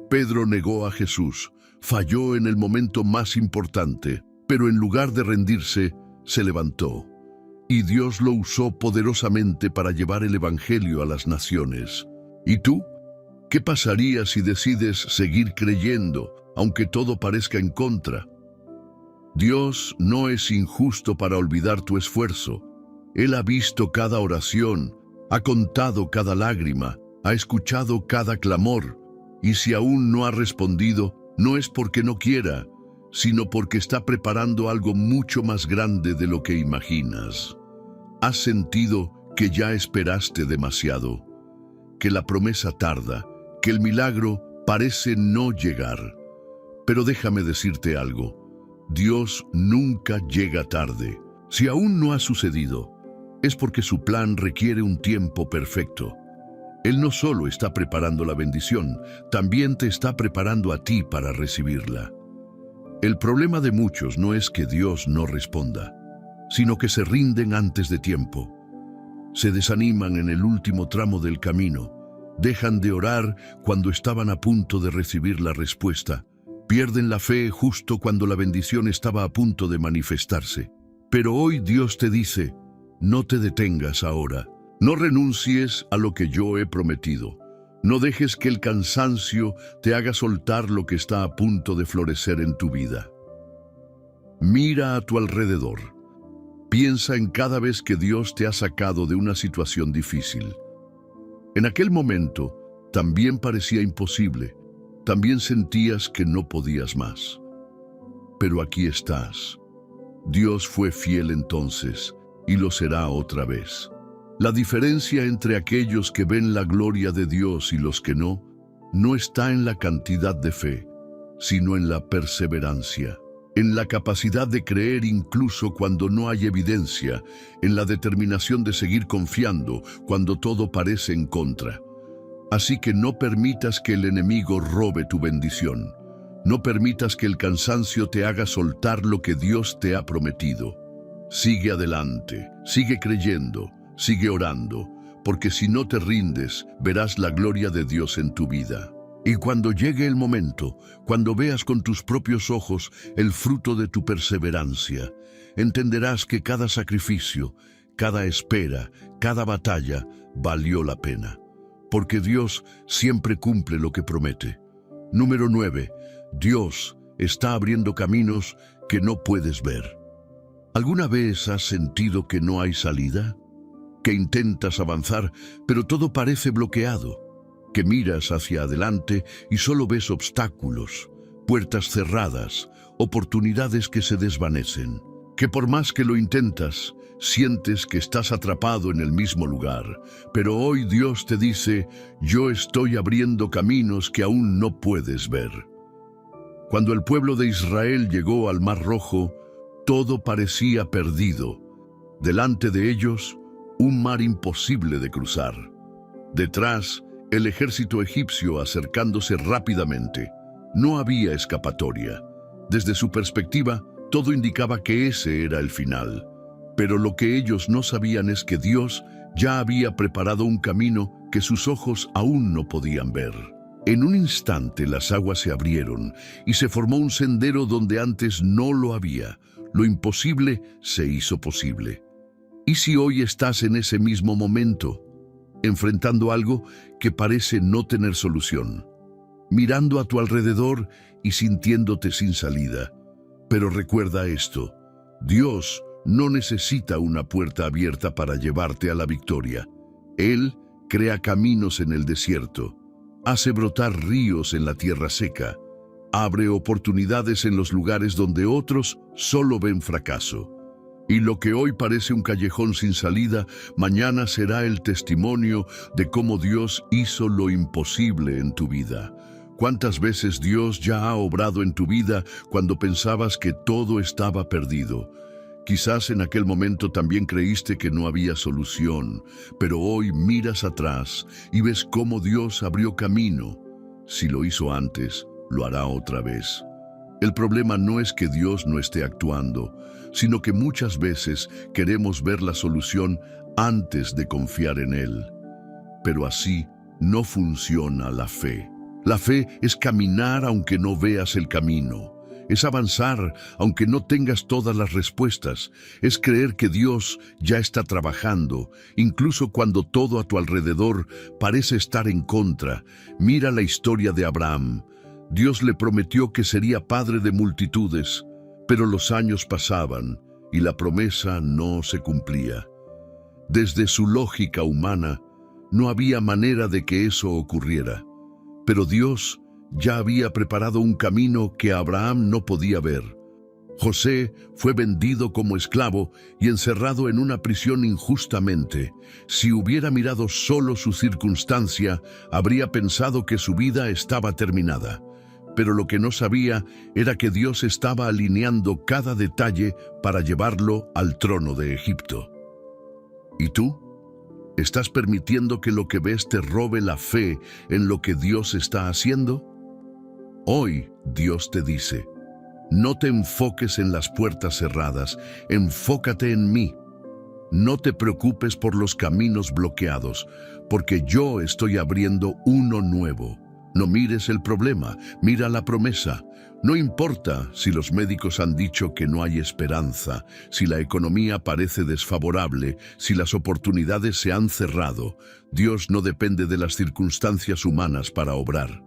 Pedro negó a Jesús, falló en el momento más importante, pero en lugar de rendirse, se levantó. Y Dios lo usó poderosamente para llevar el Evangelio a las naciones. ¿Y tú? ¿Qué pasaría si decides seguir creyendo, aunque todo parezca en contra. Dios no es injusto para olvidar tu esfuerzo. Él ha visto cada oración, ha contado cada lágrima, ha escuchado cada clamor, y si aún no ha respondido, no es porque no quiera, sino porque está preparando algo mucho más grande de lo que imaginas. ¿Has sentido que ya esperaste demasiado? Que la promesa tarda, que el milagro parece no llegar. Pero déjame decirte algo, Dios nunca llega tarde. Si aún no ha sucedido, es porque su plan requiere un tiempo perfecto. Él no solo está preparando la bendición, también te está preparando a ti para recibirla. El problema de muchos no es que Dios no responda, sino que se rinden antes de tiempo. Se desaniman en el último tramo del camino, dejan de orar cuando estaban a punto de recibir la respuesta, pierden la fe justo cuando la bendición estaba a punto de manifestarse. Pero hoy Dios te dice, no te detengas ahora, no renuncies a lo que yo he prometido. No dejes que el cansancio te haga soltar lo que está a punto de florecer en tu vida. Mira a tu alrededor. Piensa en cada vez que Dios te ha sacado de una situación difícil. En aquel momento, también parecía imposible. También sentías que no podías más. Pero aquí estás. Dios fue fiel entonces, y lo será otra vez. La diferencia entre aquellos que ven la gloria de Dios y los que no está en la cantidad de fe, sino en la perseverancia, en la capacidad de creer incluso cuando no hay evidencia, en la determinación de seguir confiando cuando todo parece en contra. Así que no permitas que el enemigo robe tu bendición. No permitas que el cansancio te haga soltar lo que Dios te ha prometido. Sigue adelante, sigue creyendo, sigue orando, porque si no te rindes, verás la gloria de Dios en tu vida. Y cuando llegue el momento, cuando veas con tus propios ojos el fruto de tu perseverancia, entenderás que cada sacrificio, cada espera, cada batalla valió la pena. Porque Dios siempre cumple lo que promete. Número 9. Dios está abriendo caminos que no puedes ver. ¿Alguna vez has sentido que no hay salida? Que intentas avanzar, pero todo parece bloqueado. Que miras hacia adelante y solo ves obstáculos, puertas cerradas, oportunidades que se desvanecen. Que por más que lo intentas, sientes que estás atrapado en el mismo lugar. Pero hoy Dios te dice, yo estoy abriendo caminos que aún no puedes ver. Cuando el pueblo de Israel llegó al Mar Rojo, todo parecía perdido. Delante de ellos, un mar imposible de cruzar. Detrás, el ejército egipcio acercándose rápidamente. No había escapatoria. Desde su perspectiva, todo indicaba que ese era el final. Pero lo que ellos no sabían es que Dios ya había preparado un camino que sus ojos aún no podían ver. En un instante las aguas se abrieron y se formó un sendero donde antes no lo había. Lo imposible se hizo posible. ¿Y si hoy estás en ese mismo momento, enfrentando algo que parece no tener solución, mirando a tu alrededor y sintiéndote sin salida? Pero recuerda esto, Dios no necesita una puerta abierta para llevarte a la victoria. Él crea caminos en el desierto, hace brotar ríos en la tierra seca, abre oportunidades en los lugares donde otros solo ven fracaso. Y lo que hoy parece un callejón sin salida, mañana será el testimonio de cómo Dios hizo lo imposible en tu vida. ¿Cuántas veces Dios ya ha obrado en tu vida cuando pensabas que todo estaba perdido? Quizás en aquel momento también creíste que no había solución, pero hoy miras atrás y ves cómo Dios abrió camino. Si lo hizo antes, lo hará otra vez. El problema no es que Dios no esté actuando, sino que muchas veces queremos ver la solución antes de confiar en Él. Pero así no funciona la fe. La fe es caminar aunque no veas el camino. Es avanzar aunque no tengas todas las respuestas. Es creer que Dios ya está trabajando, incluso cuando todo a tu alrededor parece estar en contra. Mira la historia de Abraham. Dios le prometió que sería padre de multitudes, pero los años pasaban y la promesa no se cumplía. Desde su lógica humana, no había manera de que eso ocurriera, pero Dios ya había preparado un camino que Abraham no podía ver. José fue vendido como esclavo y encerrado en una prisión injustamente. Si hubiera mirado solo su circunstancia, habría pensado que su vida estaba terminada. Pero lo que no sabía era que Dios estaba alineando cada detalle para llevarlo al trono de Egipto. ¿Y tú? ¿Estás permitiendo que lo que ves te robe la fe en lo que Dios está haciendo? Hoy Dios te dice: no te enfoques en las puertas cerradas, enfócate en mí. No te preocupes por los caminos bloqueados, porque yo estoy abriendo uno nuevo. No mires el problema, mira la promesa. No importa si los médicos han dicho que no hay esperanza, si la economía parece desfavorable, si las oportunidades se han cerrado. Dios no depende de las circunstancias humanas para obrar.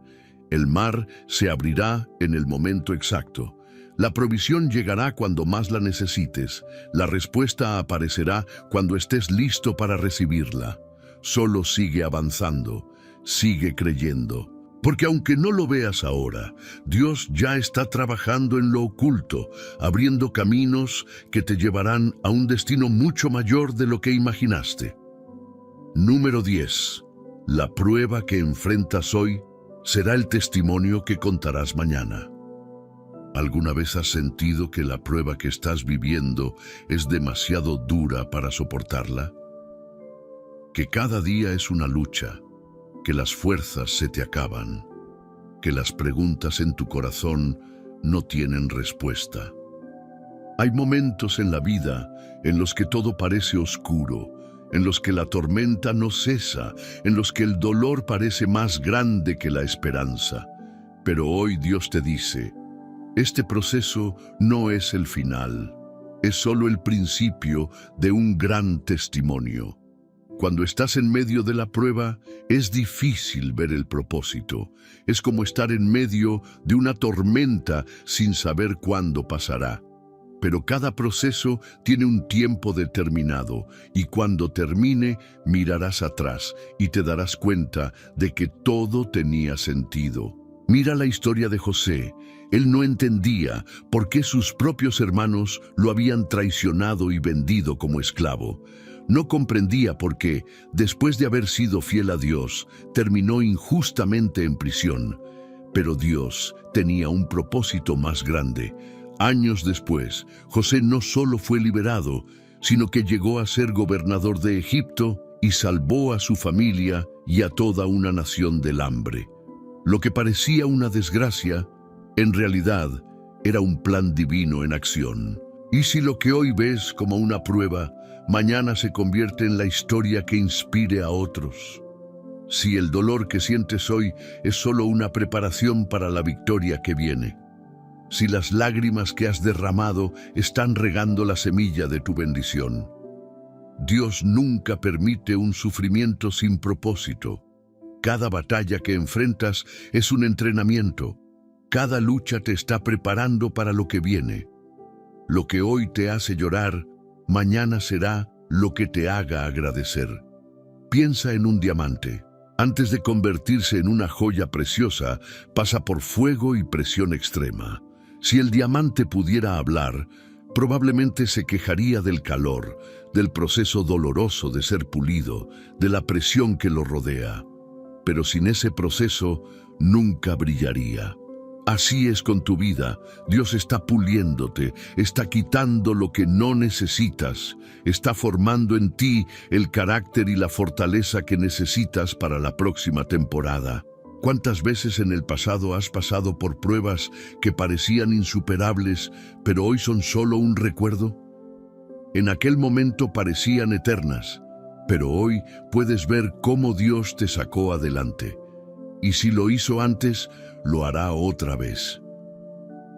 El mar se abrirá en el momento exacto. La provisión llegará cuando más la necesites. La respuesta aparecerá cuando estés listo para recibirla. Solo sigue avanzando, sigue creyendo. Porque aunque no lo veas ahora, Dios ya está trabajando en lo oculto, abriendo caminos que te llevarán a un destino mucho mayor de lo que imaginaste. Número 10. La prueba que enfrentas hoy será el testimonio que contarás mañana. ¿Alguna vez has sentido que la prueba que estás viviendo es demasiado dura para soportarla? Que cada día es una lucha, que las fuerzas se te acaban, que las preguntas en tu corazón no tienen respuesta. Hay momentos en la vida en los que todo parece oscuro, en los que la tormenta no cesa, en los que el dolor parece más grande que la esperanza. Pero hoy Dios te dice: este proceso no es el final, es solo el principio de un gran testimonio. Cuando estás en medio de la prueba, es difícil ver el propósito. Es como estar en medio de una tormenta sin saber cuándo pasará. Pero cada proceso tiene un tiempo determinado, y cuando termine, mirarás atrás y te darás cuenta de que todo tenía sentido. Mira la historia de José. Él no entendía por qué sus propios hermanos lo habían traicionado y vendido como esclavo. No comprendía por qué, después de haber sido fiel a Dios, terminó injustamente en prisión. Pero Dios tenía un propósito más grande. Años después, José no solo fue liberado, sino que llegó a ser gobernador de Egipto y salvó a su familia y a toda una nación del hambre. Lo que parecía una desgracia, en realidad, era un plan divino en acción. Y si lo que hoy ves como una prueba, mañana se convierte en la historia que inspire a otros. Si el dolor que sientes hoy es solo una preparación para la victoria que viene. Si las lágrimas que has derramado están regando la semilla de tu bendición. Dios nunca permite un sufrimiento sin propósito. Cada batalla que enfrentas es un entrenamiento. Cada lucha te está preparando para lo que viene. Lo que hoy te hace llorar, mañana será lo que te haga agradecer. Piensa en un diamante. Antes de convertirse en una joya preciosa, pasa por fuego y presión extrema. Si el diamante pudiera hablar, probablemente se quejaría del calor, del proceso doloroso de ser pulido, de la presión que lo rodea. Pero sin ese proceso, nunca brillaría. Así es con tu vida. Dios está puliéndote, está quitando lo que no necesitas, está formando en ti el carácter y la fortaleza que necesitas para la próxima temporada. ¿Cuántas veces en el pasado has pasado por pruebas que parecían insuperables, pero hoy son solo un recuerdo? En aquel momento parecían eternas, pero hoy puedes ver cómo Dios te sacó adelante. Y si lo hizo antes, lo hará otra vez.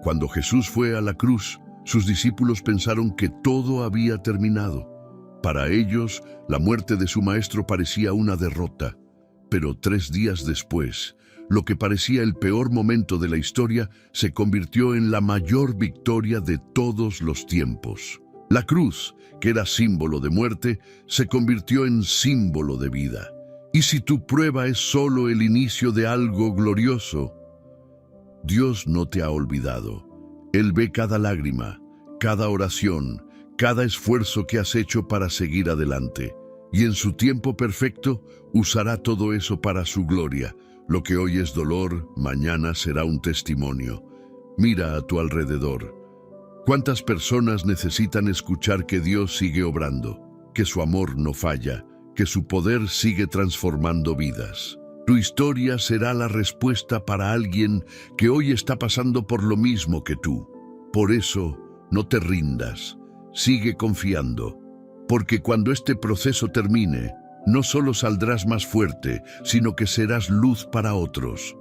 Cuando Jesús fue a la cruz, sus discípulos pensaron que todo había terminado. Para ellos, la muerte de su maestro parecía una derrota. Pero 3 días después, lo que parecía el peor momento de la historia se convirtió en la mayor victoria de todos los tiempos. La cruz, que era símbolo de muerte, se convirtió en símbolo de vida. Y si tu prueba es solo el inicio de algo glorioso, Dios no te ha olvidado. Él ve cada lágrima, cada oración, cada esfuerzo que has hecho para seguir adelante. Y en su tiempo perfecto usará todo eso para su gloria. Lo que hoy es dolor, mañana será un testimonio. Mira a tu alrededor. ¿Cuántas personas necesitan escuchar que Dios sigue obrando, que su amor no falla, que su poder sigue transformando vidas? Tu historia será la respuesta para alguien que hoy está pasando por lo mismo que tú. Por eso, no te rindas, sigue confiando, porque cuando este proceso termine, no solo saldrás más fuerte, sino que serás luz para otros.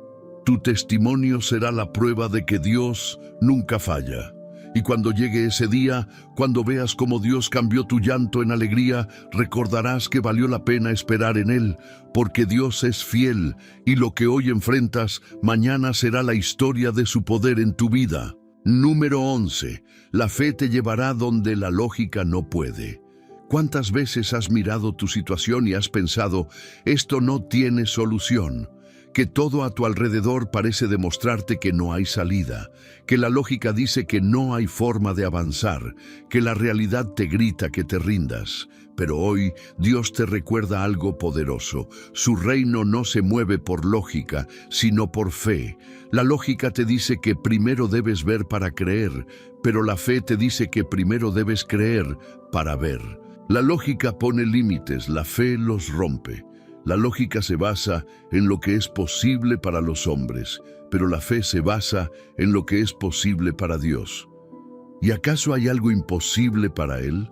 Tu testimonio será la prueba de que Dios nunca falla. Y cuando llegue ese día, cuando veas cómo Dios cambió tu llanto en alegría, recordarás que valió la pena esperar en Él, porque Dios es fiel, y lo que hoy enfrentas, mañana será la historia de su poder en tu vida. Número 11. La fe te llevará donde la lógica no puede. ¿Cuántas veces has mirado tu situación y has pensado, esto no tiene solución? Que todo a tu alrededor parece demostrarte que no hay salida, que la lógica dice que no hay forma de avanzar, que la realidad te grita que te rindas. Pero hoy Dios te recuerda algo poderoso. Su reino no se mueve por lógica, sino por fe. La lógica te dice que primero debes ver para creer, pero la fe te dice que primero debes creer para ver. La lógica pone límites, la fe los rompe. La lógica se basa en lo que es posible para los hombres, pero la fe se basa en lo que es posible para Dios. ¿Y acaso hay algo imposible para Él?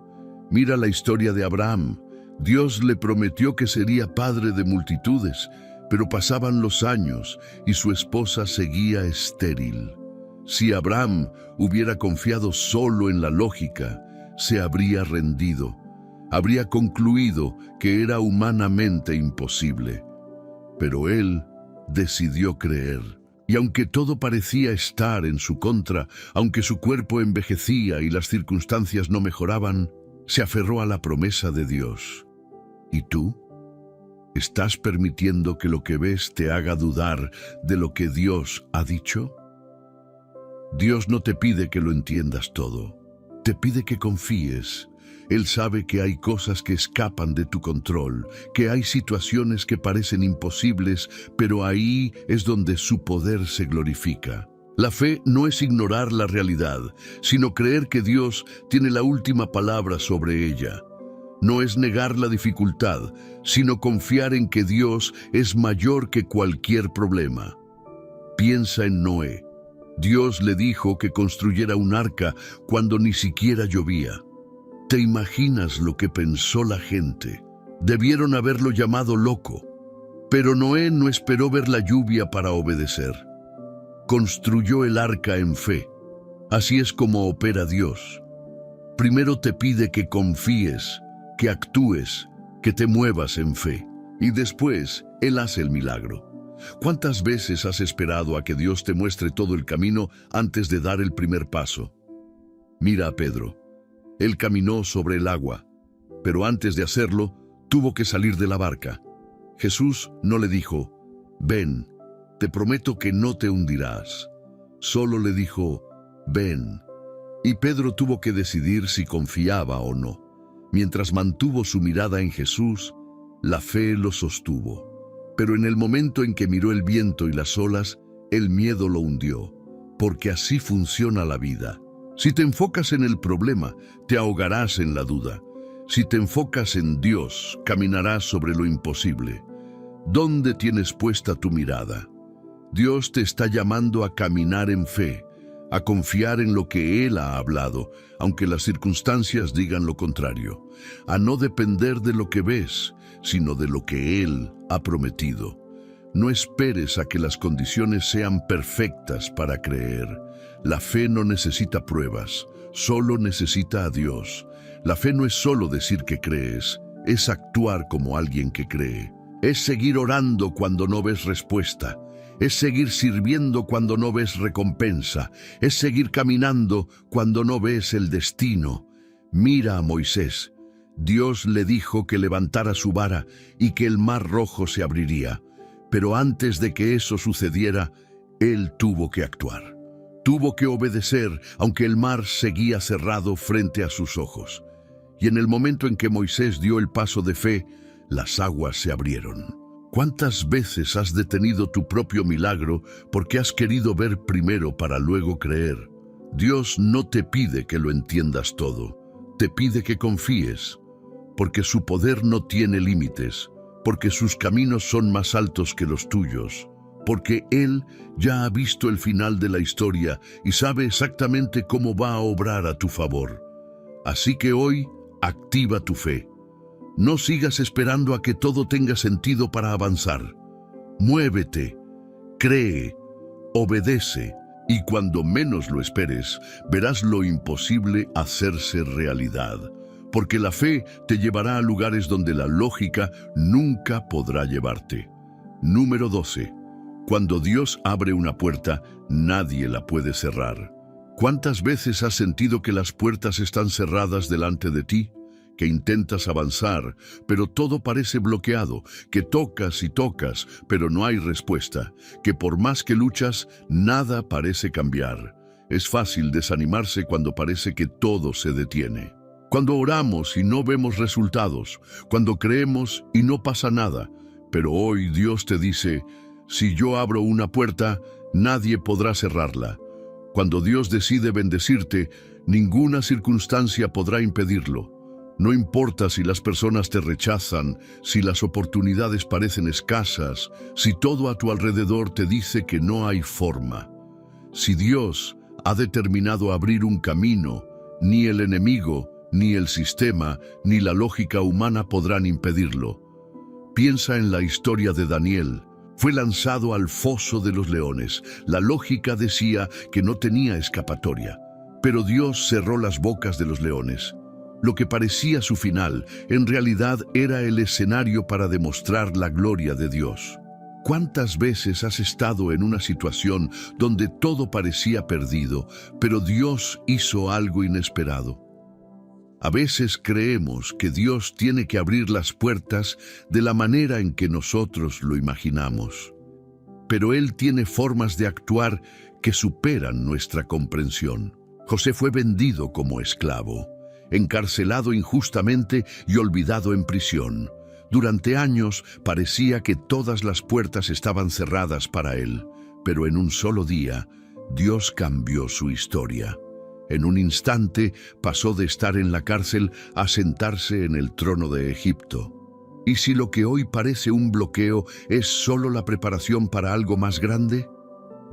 Mira la historia de Abraham. Dios le prometió que sería padre de multitudes, pero pasaban los años y su esposa seguía estéril. Si Abraham hubiera confiado solo en la lógica, se habría rendido. Habría concluido que era humanamente imposible. Pero él decidió creer. Y aunque todo parecía estar en su contra, aunque su cuerpo envejecía y las circunstancias no mejoraban, se aferró a la promesa de Dios. ¿Y tú? ¿Estás permitiendo que lo que ves te haga dudar de lo que Dios ha dicho? Dios no te pide que lo entiendas todo. Te pide que confíes. Él sabe que hay cosas que escapan de tu control, que hay situaciones que parecen imposibles, pero ahí es donde su poder se glorifica. La fe no es ignorar la realidad, sino creer que Dios tiene la última palabra sobre ella. No es negar la dificultad, sino confiar en que Dios es mayor que cualquier problema. Piensa en Noé. Dios le dijo que construyera un arca cuando ni siquiera llovía. ¿Te imaginas lo que pensó la gente? Debieron haberlo llamado loco. Pero Noé no esperó ver la lluvia para obedecer. Construyó el arca en fe. Así es como opera Dios. Primero te pide que confíes, que actúes, que te muevas en fe. Y después, Él hace el milagro. ¿Cuántas veces has esperado a que Dios te muestre todo el camino antes de dar el primer paso? Mira a Pedro. Él caminó sobre el agua, pero antes de hacerlo, tuvo que salir de la barca. Jesús no le dijo, ven, te prometo que no te hundirás. Solo le dijo, ven. Y Pedro tuvo que decidir si confiaba o no. Mientras mantuvo su mirada en Jesús, la fe lo sostuvo. Pero en el momento en que miró el viento y las olas, el miedo lo hundió, porque así funciona la vida. Si te enfocas en el problema, te ahogarás en la duda. Si te enfocas en Dios, caminarás sobre lo imposible. ¿Dónde tienes puesta tu mirada? Dios te está llamando a caminar en fe, a confiar en lo que Él ha hablado, aunque las circunstancias digan lo contrario, a no depender de lo que ves, sino de lo que Él ha prometido. No esperes a que las condiciones sean perfectas para creer. La fe no necesita pruebas, solo necesita a Dios. La fe no es solo decir que crees, es actuar como alguien que cree. Es seguir orando cuando no ves respuesta. Es seguir sirviendo cuando no ves recompensa. Es seguir caminando cuando no ves el destino. Mira a Moisés. Dios le dijo que levantara su vara y que el mar rojo se abriría. Pero antes de que eso sucediera, él tuvo que actuar. Tuvo que obedecer, aunque el mar seguía cerrado frente a sus ojos. Y en el momento en que Moisés dio el paso de fe, las aguas se abrieron. ¿Cuántas veces has detenido tu propio milagro porque has querido ver primero para luego creer? Dios no te pide que lo entiendas todo, te pide que confíes, porque su poder no tiene límites, porque sus caminos son más altos que los tuyos, porque Él ya ha visto el final de la historia y sabe exactamente cómo va a obrar a tu favor. Así que hoy, activa tu fe. No sigas esperando a que todo tenga sentido para avanzar. Muévete, cree, obedece, y cuando menos lo esperes, verás lo imposible hacerse realidad. Porque la fe te llevará a lugares donde la lógica nunca podrá llevarte. Número 12. Cuando Dios abre una puerta, nadie la puede cerrar. ¿Cuántas veces has sentido que las puertas están cerradas delante de ti? Que intentas avanzar, pero todo parece bloqueado, que tocas y tocas, pero no hay respuesta, que por más que luchas, nada parece cambiar. Es fácil desanimarse cuando parece que todo se detiene. Cuando oramos y no vemos resultados, cuando creemos y no pasa nada, pero hoy Dios te dice, si yo abro una puerta, nadie podrá cerrarla. Cuando Dios decide bendecirte, ninguna circunstancia podrá impedirlo. No importa si las personas te rechazan, si las oportunidades parecen escasas, si todo a tu alrededor te dice que no hay forma. Si Dios ha determinado abrir un camino, ni el enemigo, ni el sistema, ni la lógica humana podrán impedirlo. Piensa en la historia de Daniel. Fue lanzado al foso de los leones. La lógica decía que no tenía escapatoria, pero Dios cerró las bocas de los leones. Lo que parecía su final, en realidad era el escenario para demostrar la gloria de Dios. ¿Cuántas veces has estado en una situación donde todo parecía perdido, pero Dios hizo algo inesperado? A veces creemos que Dios tiene que abrir las puertas de la manera en que nosotros lo imaginamos. Pero Él tiene formas de actuar que superan nuestra comprensión. José fue vendido como esclavo, encarcelado injustamente y olvidado en prisión. Durante años parecía que todas las puertas estaban cerradas para él, pero en un solo día, Dios cambió su historia. En un instante pasó de estar en la cárcel a sentarse en el trono de Egipto. ¿Y si lo que hoy parece un bloqueo es solo la preparación para algo más grande?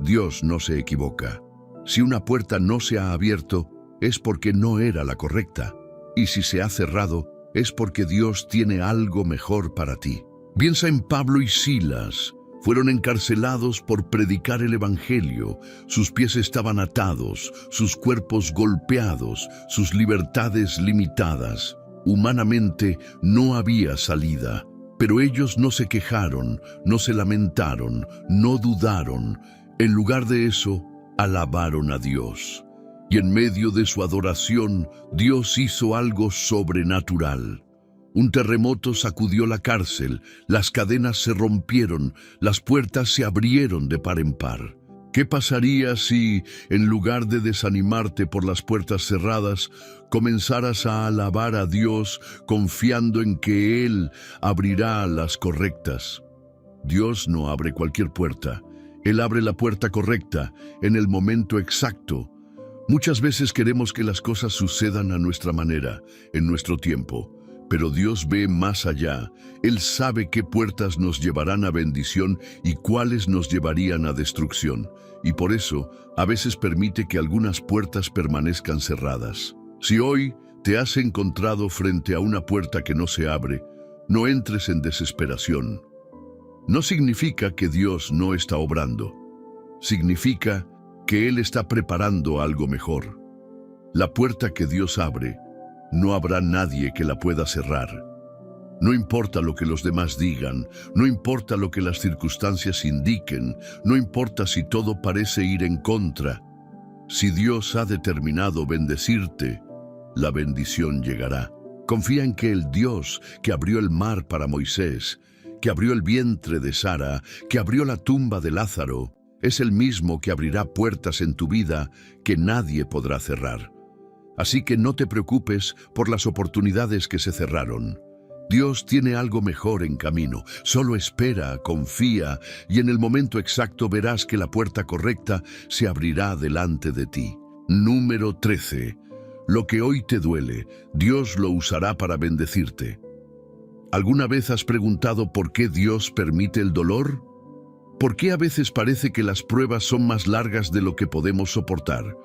Dios no se equivoca. Si una puerta no se ha abierto, es porque no era la correcta. Y si se ha cerrado, es porque Dios tiene algo mejor para ti. Piensa en Pablo y Silas. Fueron encarcelados por predicar el Evangelio. Sus pies estaban atados, sus cuerpos golpeados, sus libertades limitadas. Humanamente no había salida, pero ellos no se quejaron, no se lamentaron, no dudaron. En lugar de eso, alabaron a Dios. Y en medio de su adoración, Dios hizo algo sobrenatural. Un terremoto sacudió la cárcel, las cadenas se rompieron, las puertas se abrieron de par en par. ¿Qué pasaría si, en lugar de desanimarte por las puertas cerradas, comenzaras a alabar a Dios confiando en que Él abrirá las correctas? Dios no abre cualquier puerta. Él abre la puerta correcta, en el momento exacto. Muchas veces queremos que las cosas sucedan a nuestra manera, en nuestro tiempo. Pero Dios ve más allá. Él sabe qué puertas nos llevarán a bendición y cuáles nos llevarían a destrucción. Y por eso, a veces permite que algunas puertas permanezcan cerradas. Si hoy te has encontrado frente a una puerta que no se abre, no entres en desesperación. No significa que Dios no está obrando. Significa que Él está preparando algo mejor. La puerta que Dios abre, no habrá nadie que la pueda cerrar. No importa lo que los demás digan, no importa lo que las circunstancias indiquen, no importa si todo parece ir en contra. Si Dios ha determinado bendecirte, la bendición llegará. Confía en que el Dios que abrió el mar para Moisés, que abrió el vientre de Sara, que abrió la tumba de Lázaro, es el mismo que abrirá puertas en tu vida que nadie podrá cerrar. Así que no te preocupes por las oportunidades que se cerraron. Dios tiene algo mejor en camino. Solo espera, confía, y en el momento exacto verás que la puerta correcta se abrirá delante de ti. Número 13. Lo que hoy te duele, Dios lo usará para bendecirte. ¿Alguna vez has preguntado por qué Dios permite el dolor? ¿Por qué a veces parece que las pruebas son más largas de lo que podemos soportar?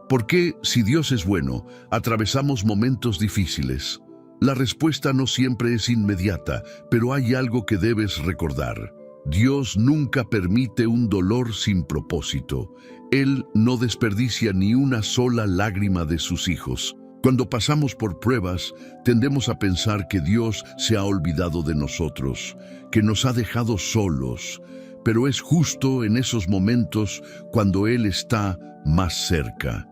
¿Por qué, si Dios es bueno, atravesamos momentos difíciles? La respuesta no siempre es inmediata, pero hay algo que debes recordar. Dios nunca permite un dolor sin propósito. Él no desperdicia ni una sola lágrima de sus hijos. Cuando pasamos por pruebas, tendemos a pensar que Dios se ha olvidado de nosotros, que nos ha dejado solos, pero es justo en esos momentos cuando Él está más cerca.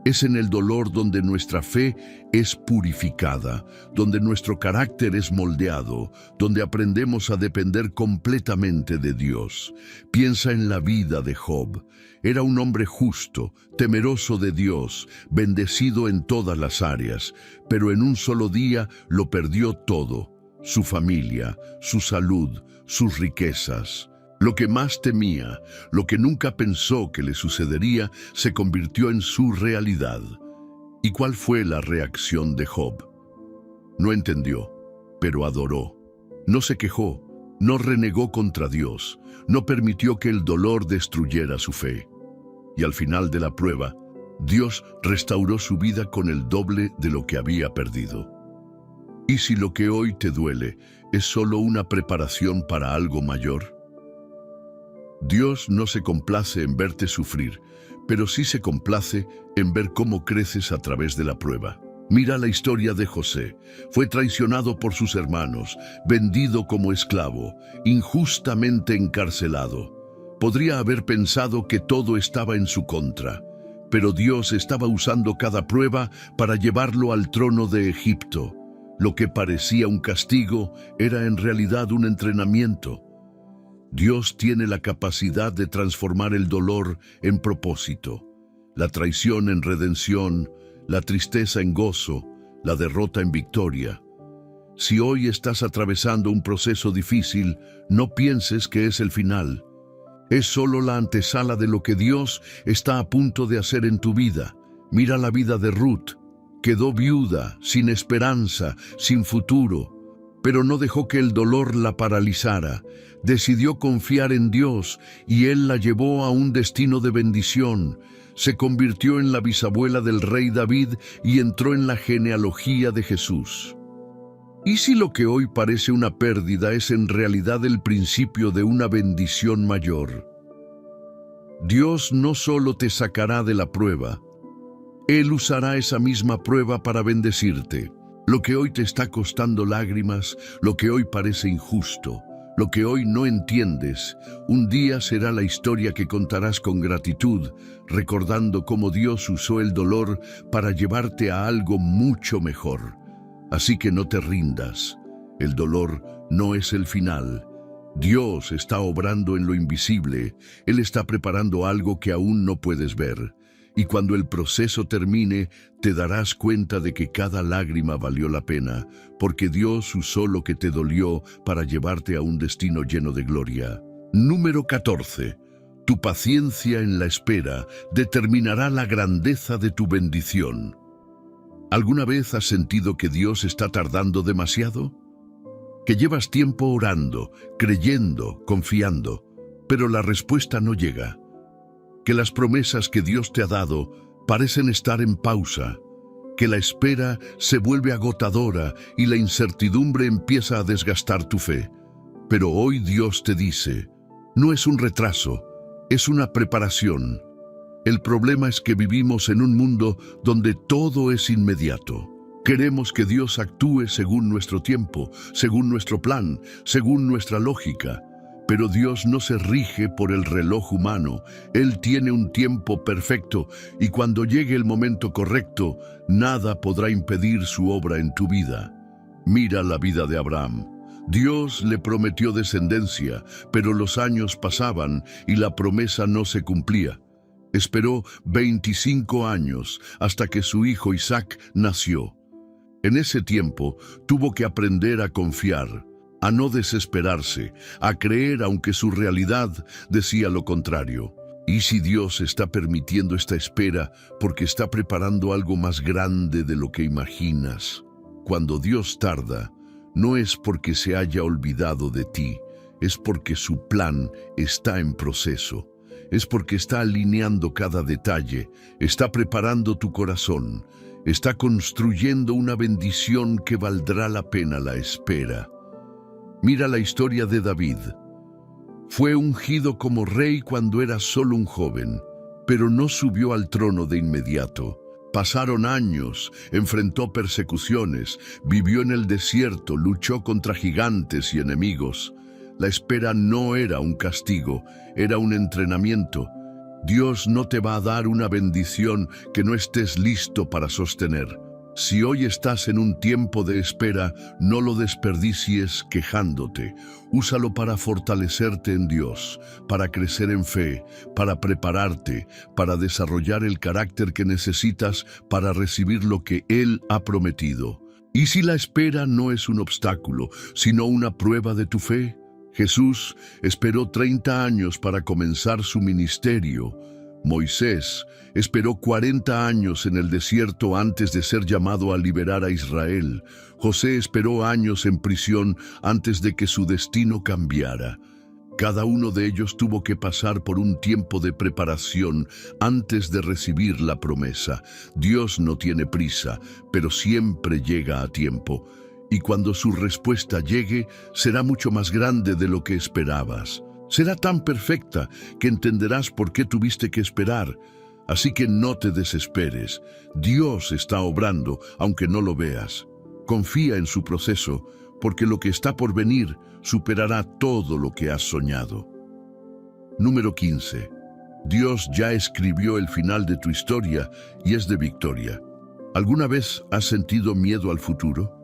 Es en el dolor donde nuestra fe es purificada, donde nuestro carácter es moldeado, donde aprendemos a depender completamente de Dios. Piensa en la vida de Job. Era un hombre justo, temeroso de Dios, bendecido en todas las áreas, pero en un solo día lo perdió todo: su familia, su salud, sus riquezas. Lo que más temía, lo que nunca pensó que le sucedería, se convirtió en su realidad. ¿Y cuál fue la reacción de Job? No entendió, pero adoró. No se quejó, no renegó contra Dios, no permitió que el dolor destruyera su fe. Y al final de la prueba, Dios restauró su vida con el doble de lo que había perdido. ¿Y si lo que hoy te duele es solo una preparación para algo mayor? Dios no se complace en verte sufrir, pero sí se complace en ver cómo creces a través de la prueba. Mira la historia de José. Fue traicionado por sus hermanos, vendido como esclavo, injustamente encarcelado. Podría haber pensado que todo estaba en su contra, pero Dios estaba usando cada prueba para llevarlo al trono de Egipto. Lo que parecía un castigo era en realidad un entrenamiento. Dios tiene la capacidad de transformar el dolor en propósito, la traición en redención, la tristeza en gozo, la derrota en victoria. Si hoy estás atravesando un proceso difícil, no pienses que es el final. Es solo la antesala de lo que Dios está a punto de hacer en tu vida. Mira la vida de Ruth. Quedó viuda, sin esperanza, sin futuro, pero no dejó que el dolor la paralizara. Decidió confiar en Dios y Él la llevó a un destino de bendición. Se convirtió en la bisabuela del rey David y entró en la genealogía de Jesús. ¿Y si lo que hoy parece una pérdida es en realidad el principio de una bendición mayor? Dios no solo te sacará de la prueba, Él usará esa misma prueba para bendecirte. Lo que hoy te está costando lágrimas, lo que hoy parece injusto, lo que hoy no entiendes, un día será la historia que contarás con gratitud, recordando cómo Dios usó el dolor para llevarte a algo mucho mejor. Así que no te rindas. El dolor no es el final. Dios está obrando en lo invisible. Él está preparando algo que aún no puedes ver. Y cuando el proceso termine, te darás cuenta de que cada lágrima valió la pena, porque Dios usó lo que te dolió para llevarte a un destino lleno de gloria. Número 14. Tu paciencia en la espera determinará la grandeza de tu bendición. ¿Alguna vez has sentido que Dios está tardando demasiado? Que llevas tiempo orando, creyendo, confiando, pero la respuesta no llega. Que las promesas que Dios te ha dado parecen estar en pausa, que la espera se vuelve agotadora y la incertidumbre empieza a desgastar tu fe. Pero hoy Dios te dice, no es un retraso, es una preparación. El problema es que vivimos en un mundo donde todo es inmediato. Queremos que Dios actúe según nuestro tiempo, según nuestro plan, según nuestra lógica. Pero Dios no se rige por el reloj humano. Él tiene un tiempo perfecto y cuando llegue el momento correcto, nada podrá impedir su obra en tu vida. Mira la vida de Abraham. Dios le prometió descendencia, pero los años pasaban y la promesa no se cumplía. Esperó 25 años hasta que su hijo Isaac nació. En ese tiempo tuvo que aprender a confiar, a no desesperarse, a creer aunque su realidad decía lo contrario. ¿Y si Dios está permitiendo esta espera porque está preparando algo más grande de lo que imaginas? Cuando Dios tarda, no es porque se haya olvidado de ti, es porque su plan está en proceso. Es porque está alineando cada detalle, está preparando tu corazón, está construyendo una bendición que valdrá la pena la espera. Mira la historia de David. Fue ungido como rey cuando era solo un joven, pero no subió al trono de inmediato. Pasaron años, enfrentó persecuciones, vivió en el desierto, luchó contra gigantes y enemigos. La espera no era un castigo, era un entrenamiento. Dios no te va a dar una bendición que no estés listo para sostener. Si hoy estás en un tiempo de espera, no lo desperdicies quejándote. Úsalo para fortalecerte en Dios, para crecer en fe, para prepararte, para desarrollar el carácter que necesitas para recibir lo que Él ha prometido. ¿Y si la espera no es un obstáculo, sino una prueba de tu fe? Jesús esperó 30 años para comenzar su ministerio. Moisés esperó 40 años en el desierto antes de ser llamado a liberar a Israel. José esperó años en prisión antes de que su destino cambiara. Cada uno de ellos tuvo que pasar por un tiempo de preparación antes de recibir la promesa. Dios no tiene prisa, pero siempre llega a tiempo. Y cuando su respuesta llegue, será mucho más grande de lo que esperabas. Será tan perfecta que entenderás por qué tuviste que esperar. Así que no te desesperes. Dios está obrando, aunque no lo veas. Confía en su proceso, porque lo que está por venir superará todo lo que has soñado. Número 15. Dios ya escribió el final de tu historia y es de victoria. ¿Alguna vez has sentido miedo al futuro?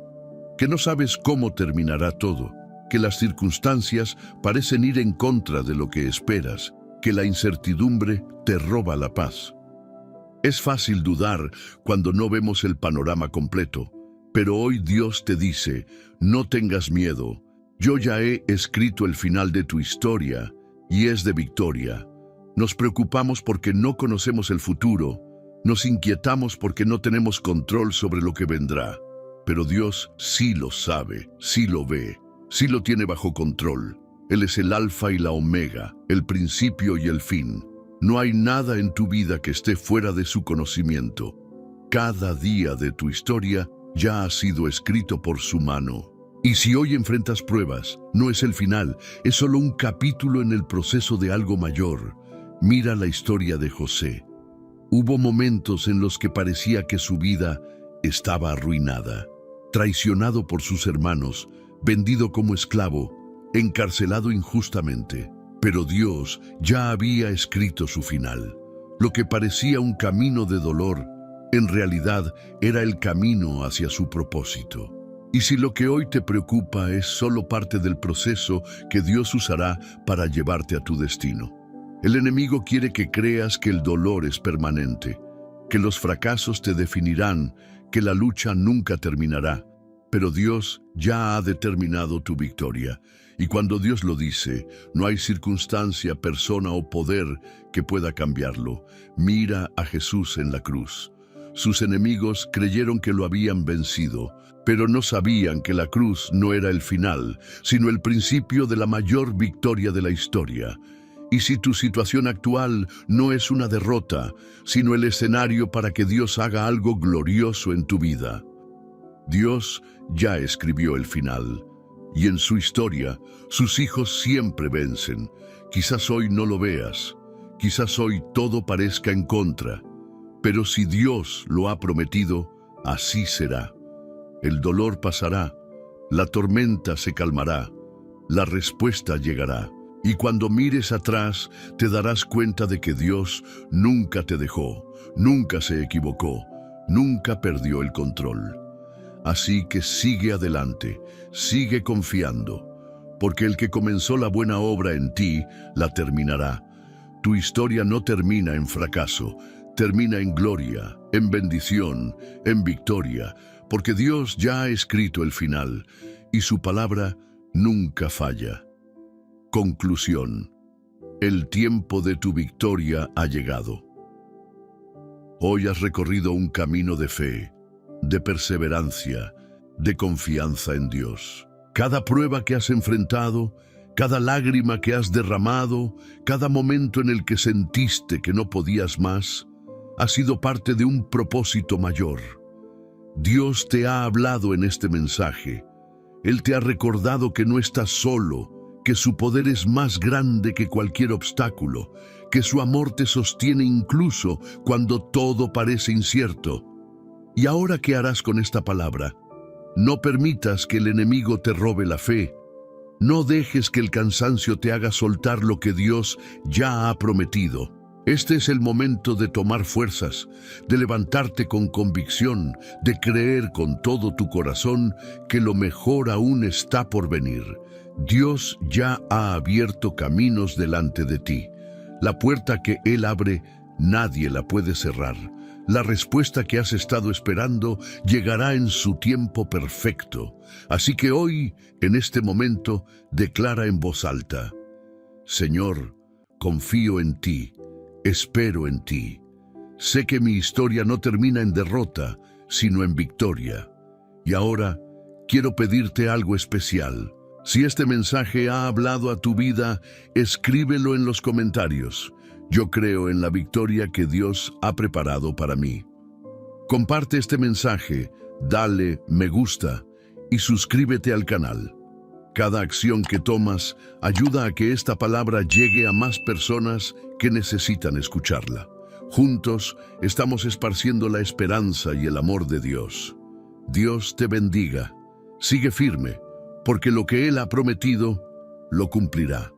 Que no sabes cómo terminará todo, que las circunstancias parecen ir en contra de lo que esperas, que la incertidumbre te roba la paz. Es fácil dudar cuando no vemos el panorama completo, pero hoy Dios te dice, no tengas miedo, yo ya he escrito el final de tu historia y es de victoria. Nos preocupamos porque no conocemos el futuro, nos inquietamos porque no tenemos control sobre lo que vendrá. Pero Dios sí lo sabe, sí lo ve, sí lo tiene bajo control. Él es el alfa y la omega, el principio y el fin. No hay nada en tu vida que esté fuera de su conocimiento. Cada día de tu historia ya ha sido escrito por su mano. Y si hoy enfrentas pruebas, no es el final, es solo un capítulo en el proceso de algo mayor. Mira la historia de José. Hubo momentos en los que parecía que su vida estaba arruinada. Traicionado por sus hermanos, vendido como esclavo, encarcelado injustamente. Pero Dios ya había escrito su final. Lo que parecía un camino de dolor, en realidad era el camino hacia su propósito. Y si lo que hoy te preocupa es solo parte del proceso que Dios usará para llevarte a tu destino. El enemigo quiere que creas que el dolor es permanente, que los fracasos te definirán, que la lucha nunca terminará, pero Dios ya ha determinado tu victoria. Y cuando Dios lo dice, no hay circunstancia, persona o poder que pueda cambiarlo. Mira a Jesús en la cruz. Sus enemigos creyeron que lo habían vencido, pero no sabían que la cruz no era el final, sino el principio de la mayor victoria de la historia. Y si tu situación actual no es una derrota, sino el escenario para que Dios haga algo glorioso en tu vida. Dios ya escribió el final, y en su historia, sus hijos siempre vencen. Quizás hoy no lo veas, quizás hoy todo parezca en contra, pero si Dios lo ha prometido, así será. El dolor pasará, la tormenta se calmará, la respuesta llegará. Y cuando mires atrás, te darás cuenta de que Dios nunca te dejó, nunca se equivocó, nunca perdió el control. Así que sigue adelante, sigue confiando, porque el que comenzó la buena obra en ti, la terminará. Tu historia no termina en fracaso, termina en gloria, en bendición, en victoria, porque Dios ya ha escrito el final, y su palabra nunca falla. Conclusión. El tiempo de tu victoria ha llegado. Hoy has recorrido un camino de fe, de perseverancia, de confianza en Dios. Cada prueba que has enfrentado, cada lágrima que has derramado, cada momento en el que sentiste que no podías más, ha sido parte de un propósito mayor. Dios te ha hablado en este mensaje. Él te ha recordado que no estás solo, que su poder es más grande que cualquier obstáculo, que su amor te sostiene incluso cuando todo parece incierto. ¿Y ahora qué harás con esta palabra? No permitas que el enemigo te robe la fe. No dejes que el cansancio te haga soltar lo que Dios ya ha prometido. Este es el momento de tomar fuerzas, de levantarte con convicción, de creer con todo tu corazón que lo mejor aún está por venir. Dios ya ha abierto caminos delante de ti. La puerta que Él abre, nadie la puede cerrar. La respuesta que has estado esperando llegará en su tiempo perfecto. Así que hoy, en este momento, declara en voz alta: Señor, confío en ti, espero en ti. Sé que mi historia no termina en derrota, sino en victoria. Y ahora, quiero pedirte algo especial. Si este mensaje ha hablado a tu vida, escríbelo en los comentarios. Yo creo en la victoria que Dios ha preparado para mí. Comparte este mensaje, dale me gusta y suscríbete al canal. Cada acción que tomas ayuda a que esta palabra llegue a más personas que necesitan escucharla. Juntos estamos esparciendo la esperanza y el amor de Dios. Dios te bendiga. Sigue firme, porque lo que Él ha prometido, lo cumplirá.